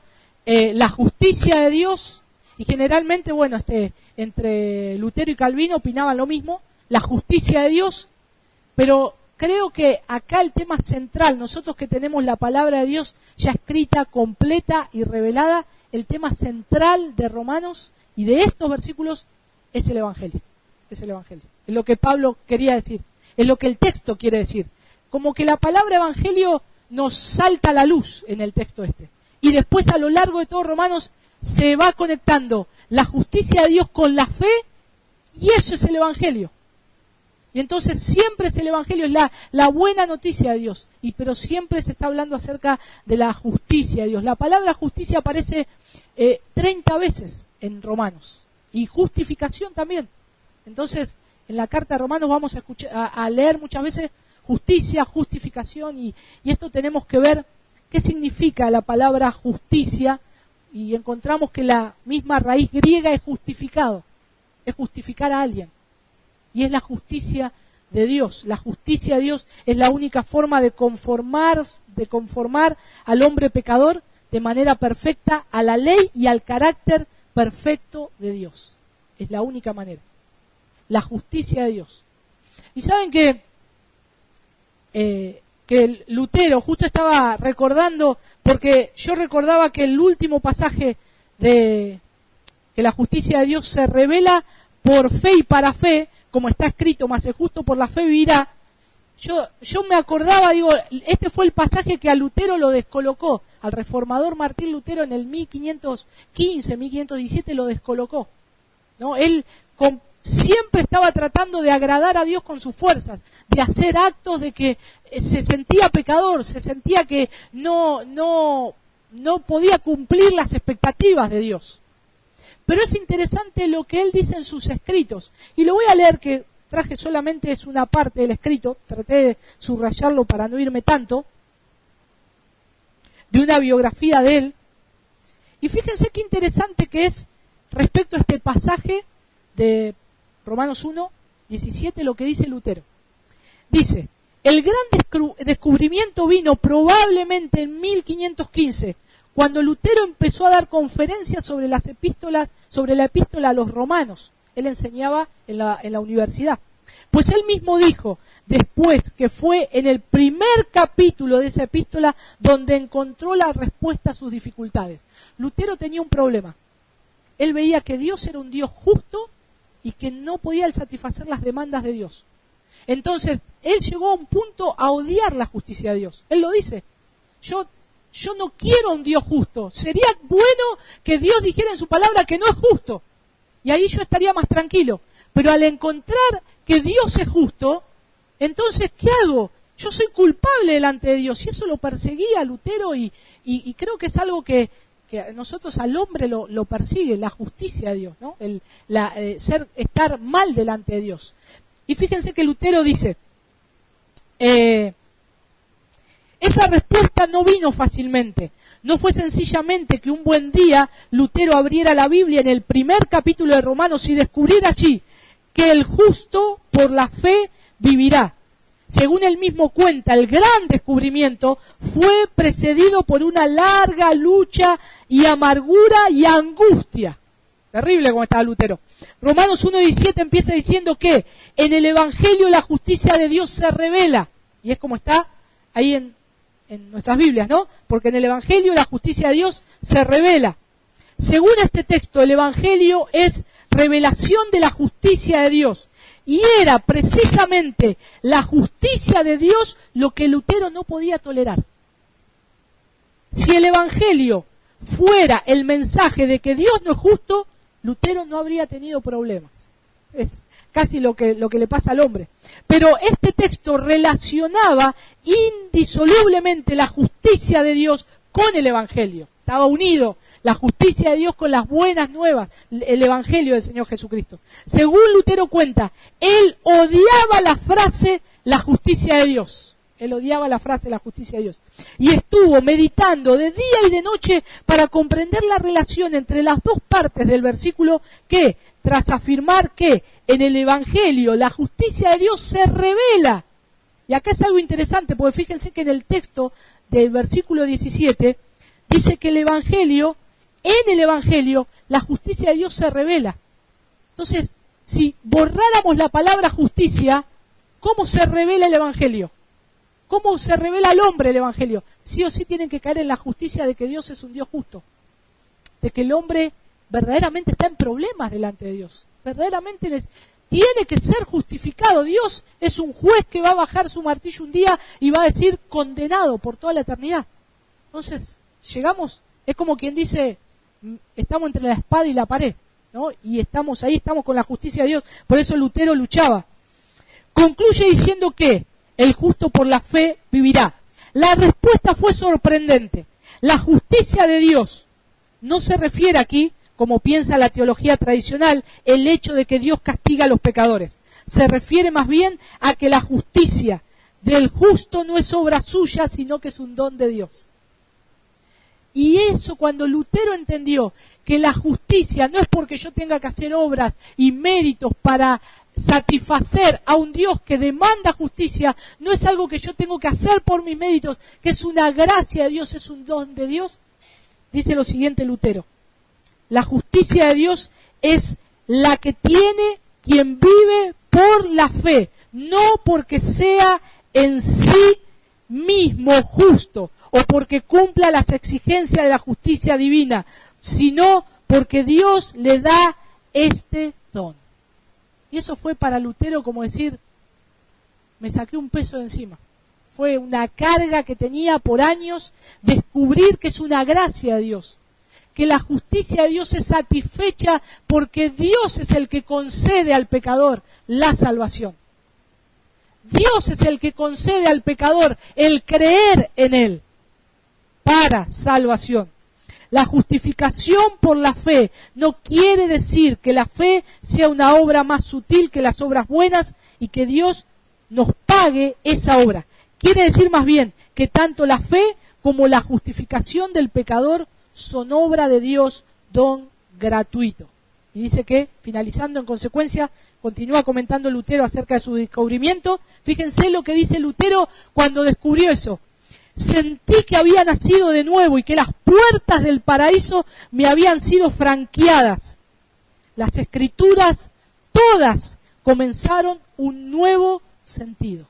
la justicia de Dios, y generalmente, bueno, entre Lutero y Calvino opinaban lo mismo, la justicia de Dios, pero creo que acá el tema central, nosotros que tenemos la palabra de Dios ya escrita, completa y revelada, el tema central de Romanos y de estos versículos es el Evangelio. Es el Evangelio. Es lo que Pablo quería decir. Es lo que el texto quiere decir. Como que la palabra Evangelio nos salta a la luz en el texto este. Y después a lo largo de todo Romanos se va conectando la justicia de Dios con la fe, y eso es el Evangelio. Y entonces siempre es el Evangelio, es la buena noticia de Dios, pero siempre se está hablando acerca de la justicia de Dios. La palabra justicia aparece 30 veces en Romanos, y justificación también. Entonces, en la carta de Romanos vamos a leer muchas veces justicia, justificación, y esto tenemos que ver qué significa la palabra justicia, y encontramos que la misma raíz griega es justificado, es justificar a alguien. Y es la justicia de Dios. La justicia de Dios es la única forma de conformar al hombre pecador de manera perfecta a la ley y al carácter perfecto de Dios. Es la única manera. La justicia de Dios. Y saben que Lutero, justo estaba recordando, porque yo recordaba que el último pasaje de que la justicia de Dios se revela por fe y para fe, como está escrito, mas el justo por la fe vivirá. Yo me acordaba, digo, este fue el pasaje que a Lutero lo descolocó, al reformador Martín Lutero en el 1515, 1517 lo descolocó, ¿no? Él siempre estaba tratando de agradar a Dios con sus fuerzas, de hacer actos de que se sentía pecador, se sentía que no podía cumplir las expectativas de Dios. Pero es interesante lo que él dice en sus escritos. Y lo voy a leer, que traje solamente es una parte del escrito, traté de subrayarlo para no irme tanto, de una biografía de él. Y fíjense qué interesante que es respecto a este pasaje de Romanos 1, 17, lo que dice Lutero. Dice, el gran descubrimiento vino probablemente en 1515, cuando Lutero empezó a dar conferencias sobre las epístolas, sobre la epístola a los romanos. Él enseñaba en la universidad. Pues él mismo dijo, después que fue en el primer capítulo de esa epístola donde encontró la respuesta a sus dificultades. Lutero tenía un problema. Él veía que Dios era un Dios justo y que no podía satisfacer las demandas de Dios. Entonces, él llegó a un punto a odiar la justicia de Dios. Él lo dice. Yo yo no quiero un Dios justo. Sería bueno que Dios dijera en su palabra que no es justo. Y ahí yo estaría más tranquilo. Pero al encontrar que Dios es justo, entonces, ¿qué hago? Yo soy culpable delante de Dios. Y eso lo perseguía Lutero y creo que es algo que a nosotros al hombre lo persigue, la justicia de Dios, ¿no? Estar mal delante de Dios. Y fíjense que Lutero dice, esa respuesta no vino fácilmente. No fue sencillamente que un buen día Lutero abriera la Biblia en el primer capítulo de Romanos y descubriera allí que el justo por la fe vivirá. Según él mismo cuenta, el gran descubrimiento fue precedido por una larga lucha y amargura y angustia. Terrible como estaba Lutero. Romanos 1:17 empieza diciendo que en el Evangelio la justicia de Dios se revela. Y es como está ahí en nuestras Biblias, ¿no? Porque en el Evangelio la justicia de Dios se revela. Según este texto, el Evangelio es revelación de la justicia de Dios. Y era precisamente la justicia de Dios lo que Lutero no podía tolerar. Si el Evangelio fuera el mensaje de que Dios no es justo, Lutero no habría tenido problemas. Es casi lo que le pasa al hombre. Pero este texto relacionaba indisolublemente la justicia de Dios con el Evangelio. Estaba unido la justicia de Dios con las buenas nuevas, el Evangelio del Señor Jesucristo. Según Lutero cuenta, él odiaba la frase la justicia de Dios. Él odiaba la frase la justicia de Dios. Y estuvo meditando de día y de noche para comprender la relación entre las dos partes del versículo que, tras afirmar que en el Evangelio la justicia de Dios se revela. Y acá es algo interesante, porque fíjense que en el texto del versículo 17 dice que en el Evangelio, la justicia de Dios se revela. Entonces, si borráramos la palabra justicia, ¿cómo se revela el Evangelio? ¿Cómo se revela al hombre el Evangelio? Sí o sí tienen que caer en la justicia de que Dios es un Dios justo. De que el hombre verdaderamente está en problemas delante de Dios. Verdaderamente tiene que ser justificado. Dios es un juez que va a bajar su martillo un día y va a decir condenado por toda la eternidad. Entonces, llegamos, es como quien dice, estamos entre la espada y la pared, ¿no? Y estamos con la justicia de Dios. Por eso Lutero luchaba. Concluye diciendo que el justo por la fe vivirá. La respuesta fue sorprendente. La justicia de Dios no se refiere aquí, como piensa la teología tradicional, el hecho de que Dios castiga a los pecadores. Se refiere más bien a que la justicia del justo no es obra suya, sino que es un don de Dios. Y eso, cuando Lutero entendió que la justicia no es porque yo tenga que hacer obras y méritos para satisfacer a un Dios que demanda justicia, no es algo que yo tengo que hacer por mis méritos, que es una gracia de Dios, es un don de Dios, dice lo siguiente Lutero: la justicia de Dios es la que tiene quien vive por la fe, no porque sea en sí mismo justo o porque cumpla las exigencias de la justicia divina, sino porque Dios le da este don. Y eso fue para Lutero como decir, me saqué un peso de encima. Fue una carga que tenía por años descubrir que es una gracia de Dios, que la justicia de Dios es satisfecha porque Dios es el que concede al pecador la salvación. Dios es el que concede al pecador el creer en Él para salvación. La justificación por la fe no quiere decir que la fe sea una obra más sutil que las obras buenas y que Dios nos pague esa obra. Quiere decir más bien que tanto la fe como la justificación del pecador son obra de Dios, don gratuito. Y dice que, finalizando en consecuencia, continúa comentando Lutero acerca de su descubrimiento. Fíjense lo que dice Lutero cuando descubrió eso. Sentí que había nacido de nuevo y que las puertas del paraíso me habían sido franqueadas. Las escrituras todas comenzaron un nuevo sentido.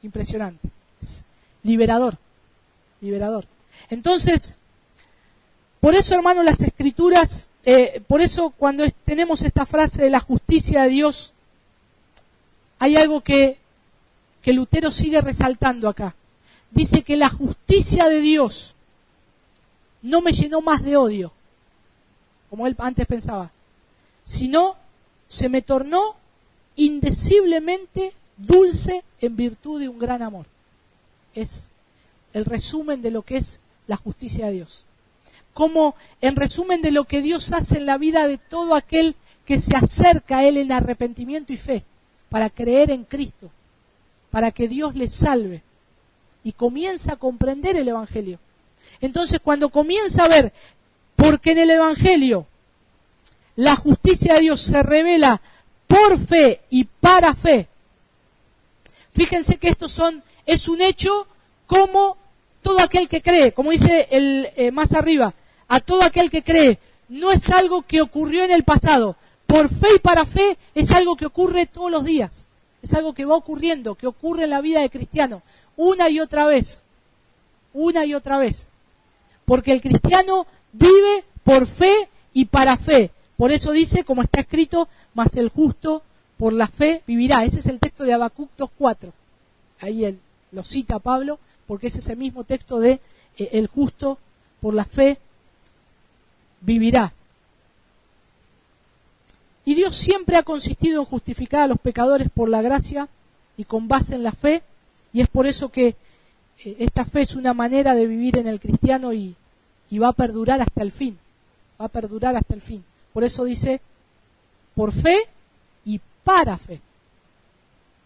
Impresionante. Es liberador. Liberador. Entonces, por eso, hermanos, las escrituras, por eso cuando tenemos esta frase de la justicia de Dios, hay algo que Lutero sigue resaltando acá. Dice que la justicia de Dios no me llenó más de odio, como él antes pensaba, sino se me tornó indeciblemente dulce en virtud de un gran amor. Es el resumen de lo que es la justicia de Dios. Como en resumen de lo que Dios hace en la vida de todo aquel que se acerca a Él en arrepentimiento y fe, para creer en Cristo, para que Dios le salve, y comienza a comprender el Evangelio. Entonces, cuando comienza a ver, porque en el Evangelio la justicia de Dios se revela por fe y para fe. Fíjense que es un hecho como todo aquel que cree, como dice más arriba, a todo aquel que cree, no es algo que ocurrió en el pasado. Por fe y para fe es algo que ocurre todos los días, es algo que va ocurriendo, que ocurre en la vida del cristiano, una y otra vez, porque el cristiano vive por fe y para fe. Por eso dice, como está escrito, mas el justo por la fe vivirá. Ese es el texto de Habacuc 2:4. Ahí lo cita Pablo, porque es ese mismo texto de el justo por la fe vivirá. Y Dios siempre ha consistido en justificar a los pecadores por la gracia y con base en la fe, y es por eso que esta fe es una manera de vivir en el cristiano y va a perdurar hasta el fin. Va a perdurar hasta el fin. Por eso dice, por fe y para fe.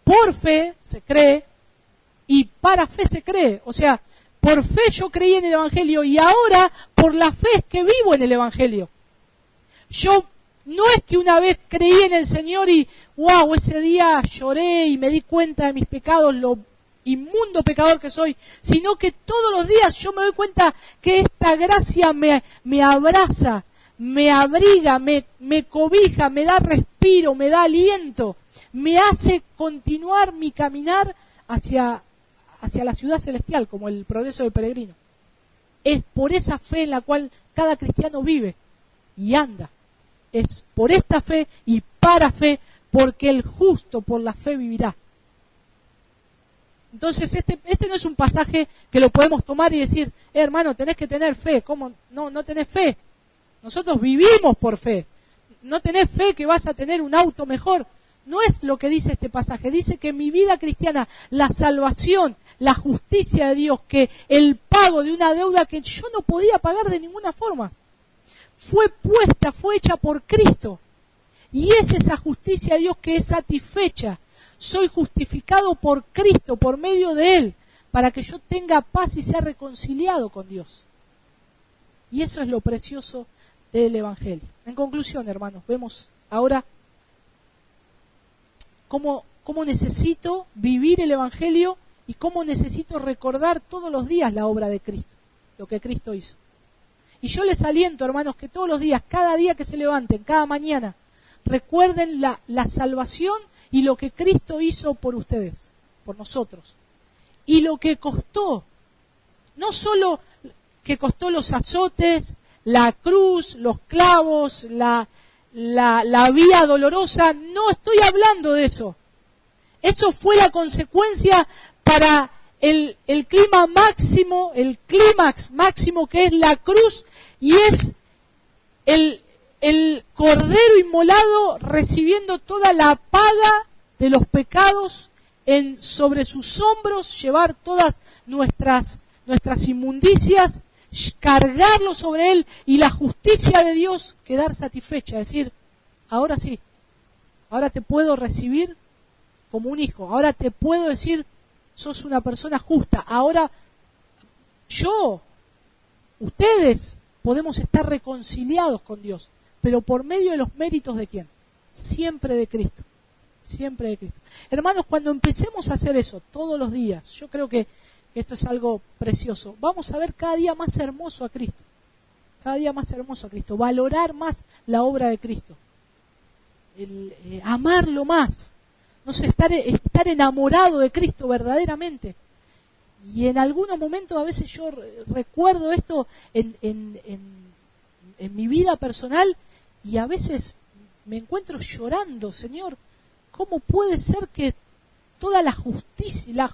Por fe se cree y para fe se cree. O sea, por fe yo creí en el Evangelio y ahora por la fe es que vivo en el Evangelio. Yo no es que una vez creí en el Señor y wow, ese día lloré y me di cuenta de mis pecados, lo inmundo pecador que soy, sino que todos los días yo me doy cuenta que esta gracia me abraza, me abriga, me cobija, me da respiro, me da aliento, me hace continuar mi caminar hacia la ciudad celestial, como el progreso del peregrino. Es por esa fe en la cual cada cristiano vive y anda. Es por esta fe y para fe, porque el justo por la fe vivirá. Entonces este no es un pasaje que lo podemos tomar y decir, hermano, tenés que tener fe. ¿Cómo? No tenés fe. Nosotros vivimos por fe. No tenés fe que vas a tener un auto mejor. No es lo que dice este pasaje. Dice que mi vida cristiana, la salvación, la justicia de Dios, que el pago de una deuda que yo no podía pagar de ninguna forma, fue hecha por Cristo. Y es esa justicia de Dios que es satisfecha. Soy justificado por Cristo, por medio de Él, para que yo tenga paz y sea reconciliado con Dios. Y eso es lo precioso del Evangelio. En conclusión, hermanos, vemos ahora cómo necesito vivir el Evangelio y cómo necesito recordar todos los días la obra de Cristo, lo que Cristo hizo. Y yo les aliento, hermanos, que todos los días, cada día que se levanten, cada mañana, recuerden la salvación y lo que Cristo hizo por ustedes, por nosotros. Y lo que costó, no solo que costó los azotes, la cruz, los clavos, la vía dolorosa, no estoy hablando de eso. Eso fue la consecuencia para el clímax máximo que es la cruz, y es el cordero inmolado recibiendo toda la paga de los pecados sobre sus hombros, llevar todas nuestras inmundicias, cargarlo sobre él, y la justicia de Dios quedar satisfecha, decir, ahora sí, ahora te puedo recibir como un hijo, ahora te puedo decir, sos una persona justa, ahora ustedes podemos estar reconciliados con Dios, pero por medio de los méritos de ¿quién? Siempre de Cristo, siempre de Cristo. Hermanos, cuando empecemos a hacer eso todos los días, yo creo que esto es algo precioso, vamos a ver cada día más hermoso a Cristo, cada día más hermoso a Cristo, valorar más la obra de Cristo, amarlo más, no sé, estar enamorado de Cristo verdaderamente. Y en algunos momentos a veces yo recuerdo esto en mi vida personal, y a veces me encuentro llorando, Señor, ¿cómo puede ser que toda la justicia,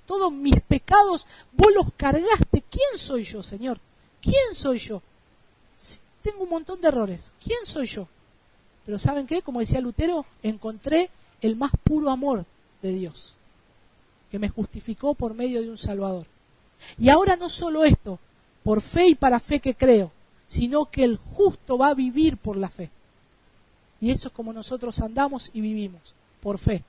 todos mis pecados, vos los cargaste? ¿Quién soy yo, Señor? ¿Quién soy yo? Sí, tengo un montón de errores. ¿Quién soy yo? Pero ¿saben qué? Como decía Lutero, encontré el más puro amor de Dios, que me justificó por medio de un Salvador. Y ahora no solo esto, por fe y para fe que creo, sino que el justo va a vivir por la fe. Y eso es como nosotros andamos y vivimos, por fe.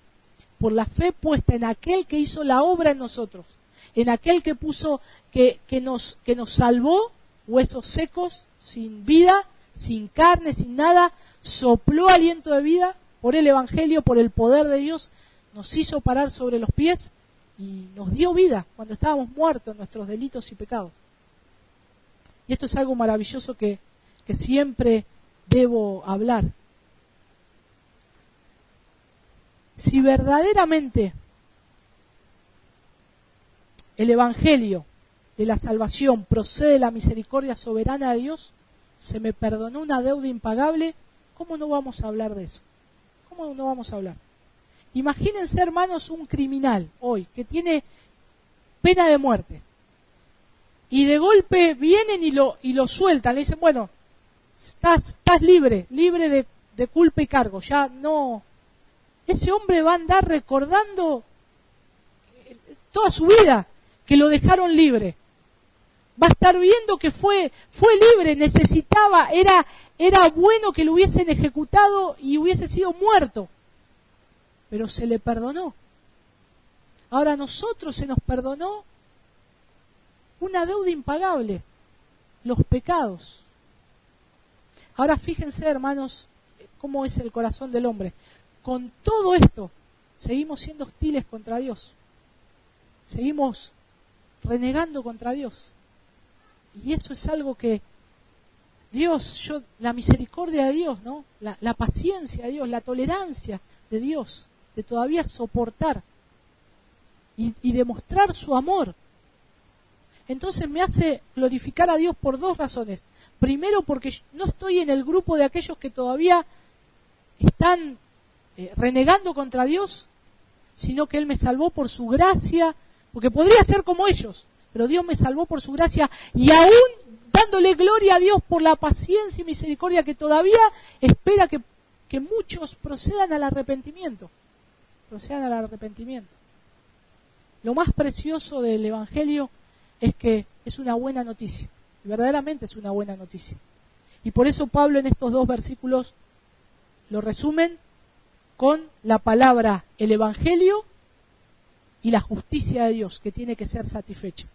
Por la fe puesta en aquel que hizo la obra en nosotros, en aquel que puso, que nos salvó, huesos secos, sin vida, sin carne, sin nada, sopló aliento de vida por el Evangelio, por el poder de Dios, nos hizo parar sobre los pies y nos dio vida cuando estábamos muertos en nuestros delitos y pecados. Y esto es algo maravilloso que siempre debo hablar. Si verdaderamente el Evangelio de la salvación procede de la misericordia soberana de Dios, se me perdonó una deuda impagable, ¿cómo no vamos a hablar de eso? ¿Cómo no vamos a hablar? Imagínense, hermanos, un criminal hoy que tiene pena de muerte y de golpe vienen y lo sueltan, le dicen, bueno, estás libre de culpa y cargo, ya no. Ese hombre va a andar recordando toda su vida que lo dejaron libre. Va a estar viendo que fue libre, necesitaba, era bueno que lo hubiesen ejecutado y hubiese sido muerto. Pero se le perdonó. Ahora a nosotros se nos perdonó una deuda impagable, los pecados. Ahora fíjense, hermanos, cómo es el corazón del hombre. Con todo esto, seguimos siendo hostiles contra Dios. Seguimos renegando contra Dios. Y eso es algo que Dios, la misericordia de Dios, ¿no? La paciencia de Dios, la tolerancia de Dios, de todavía soportar y demostrar su amor. Entonces me hace glorificar a Dios por dos razones. Primero, porque no estoy en el grupo de aquellos que todavía están renegando contra Dios, sino que Él me salvó por su gracia, porque podría ser como ellos, pero Dios me salvó por su gracia y aún dándole gloria a Dios por la paciencia y misericordia que todavía espera que muchos procedan al arrepentimiento. Procedan al arrepentimiento. Lo más precioso del Evangelio es que es una buena noticia, verdaderamente es una buena noticia. Y por eso Pablo en estos dos versículos lo resumen con la palabra el Evangelio y la justicia de Dios que tiene que ser satisfecha.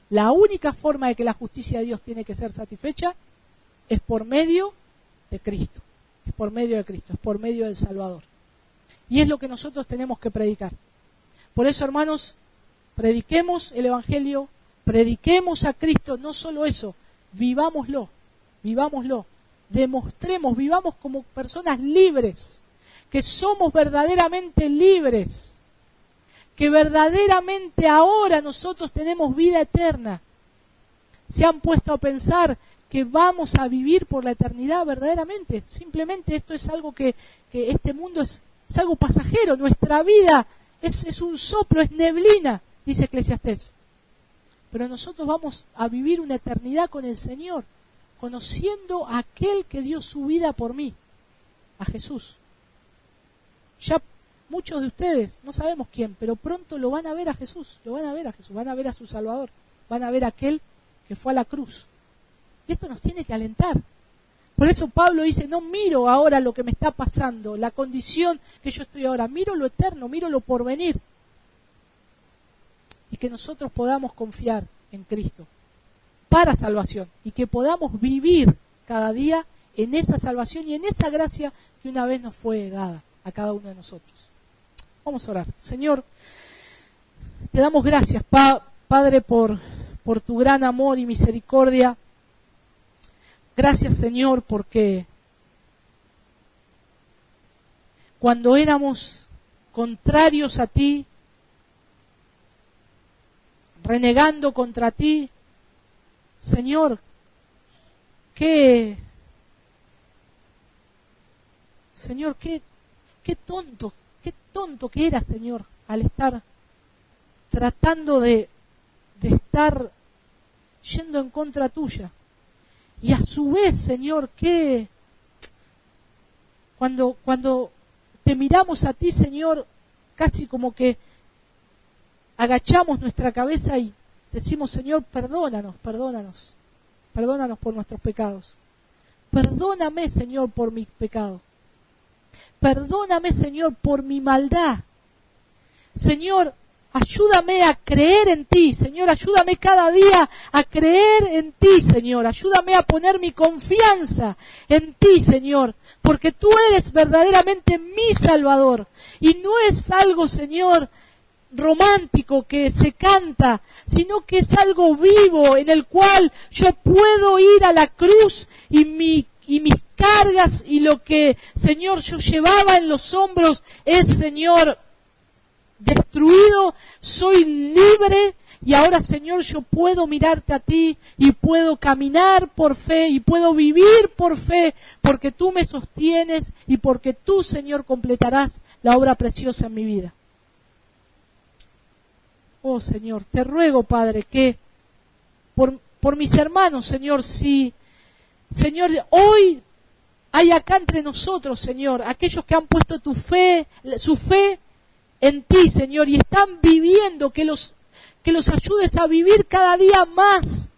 La única forma de que la justicia de Dios tiene que ser satisfecha es por medio de Cristo, es por medio de Cristo, es por medio del Salvador. Y es lo que nosotros tenemos que predicar. Por eso, hermanos, prediquemos el Evangelio, prediquemos a Cristo, no solo eso, vivámoslo, demostremos, vivamos como personas libres, que somos verdaderamente libres, que verdaderamente ahora nosotros tenemos vida eterna. ¿Se han puesto a pensar que vamos a vivir por la eternidad verdaderamente? Simplemente esto es algo que este mundo es algo pasajero, nuestra vida es un soplo, es neblina, dice Eclesiastés. Pero nosotros vamos a vivir una eternidad con el Señor, conociendo a aquel que dio su vida por mí, a Jesús. Ya muchos de ustedes, no sabemos quién, pero pronto lo van a ver a Jesús, van a ver a su Salvador, van a ver a aquel que fue a la cruz. Y esto nos tiene que alentar. Por eso Pablo dice, no miro ahora lo que me está pasando, la condición que yo estoy ahora, miro lo eterno, miro lo porvenir. Y que nosotros podamos confiar en Cristo para salvación y que podamos vivir cada día en esa salvación y en esa gracia que una vez nos fue dada a cada uno de nosotros. Vamos a orar. Señor, te damos gracias, Padre, por tu gran amor y misericordia. Gracias, Señor, porque cuando éramos contrarios a ti, renegando contra ti, Señor, qué tonto que era, Señor, al estar tratando de estar yendo en contra tuya. Y a su vez, Señor, que cuando te miramos a ti, Señor, casi como que agachamos nuestra cabeza y decimos, Señor, perdónanos por nuestros pecados. Perdóname, Señor, por mi pecado. Perdóname, Señor, por mi maldad. Señor, ayúdame a creer en ti, Señor, ayúdame cada día a creer en ti, Señor, ayúdame a poner mi confianza en ti, Señor, porque tú eres verdaderamente mi Salvador, y no es algo, Señor, romántico que se canta, sino que es algo vivo en el cual yo puedo ir a la cruz y mis cargas y lo que, Señor, yo llevaba en los hombros es, Señor, destruido, soy libre y ahora, Señor, yo puedo mirarte a ti y puedo caminar por fe y puedo vivir por fe porque tú me sostienes y porque tú, Señor, completarás la obra preciosa en mi vida. Oh, Señor, te ruego, Padre, que por mis hermanos, Señor, si, Señor, hoy hay acá entre nosotros, Señor, aquellos que han puesto su fe en ti, Señor, y están viviendo, que los ayudes a vivir cada día más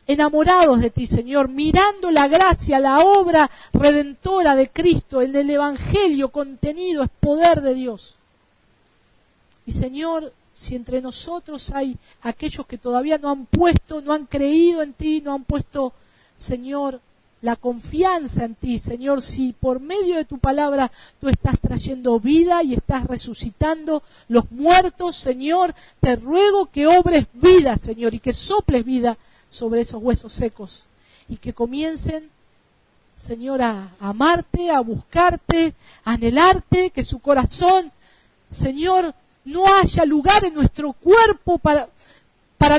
enamorados de ti, Señor, mirando la gracia, la obra redentora de Cristo, en el Evangelio contenido es poder de Dios. Y, Señor, si entre nosotros hay aquellos que todavía no han creído en ti, no han puesto, Señor, la confianza en ti, Señor, si por medio de tu palabra tú estás trayendo vida y estás resucitando los muertos, Señor, te ruego que obres vida, Señor, y que soples vida sobre esos huesos secos y que comiencen, Señor, a amarte, a buscarte, a anhelarte, que su corazón, Señor, no haya lugar en nuestro cuerpo para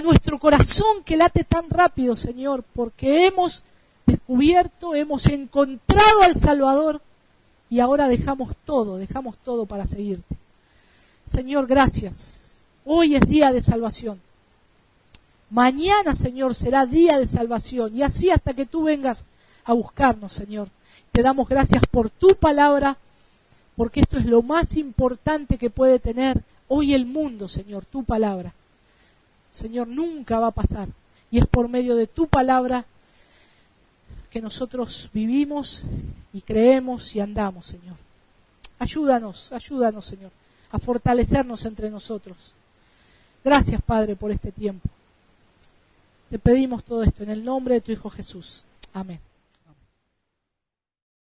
nuestro corazón que late tan rápido, Señor, porque hemos descubierto, hemos encontrado al Salvador y ahora dejamos todo para seguirte. Señor, gracias. Hoy es día de salvación. Mañana, Señor, será día de salvación y así hasta que tú vengas a buscarnos, Señor. Te damos gracias por tu palabra, porque esto es lo más importante que puede tener hoy el mundo, Señor, tu palabra. Señor, nunca va a pasar y es por medio de tu palabra que nosotros vivimos y creemos y andamos, Señor. Ayúdanos, Señor, a fortalecernos entre nosotros. Gracias, Padre, por este tiempo. Te pedimos todo esto en el nombre de tu Hijo Jesús. Amén.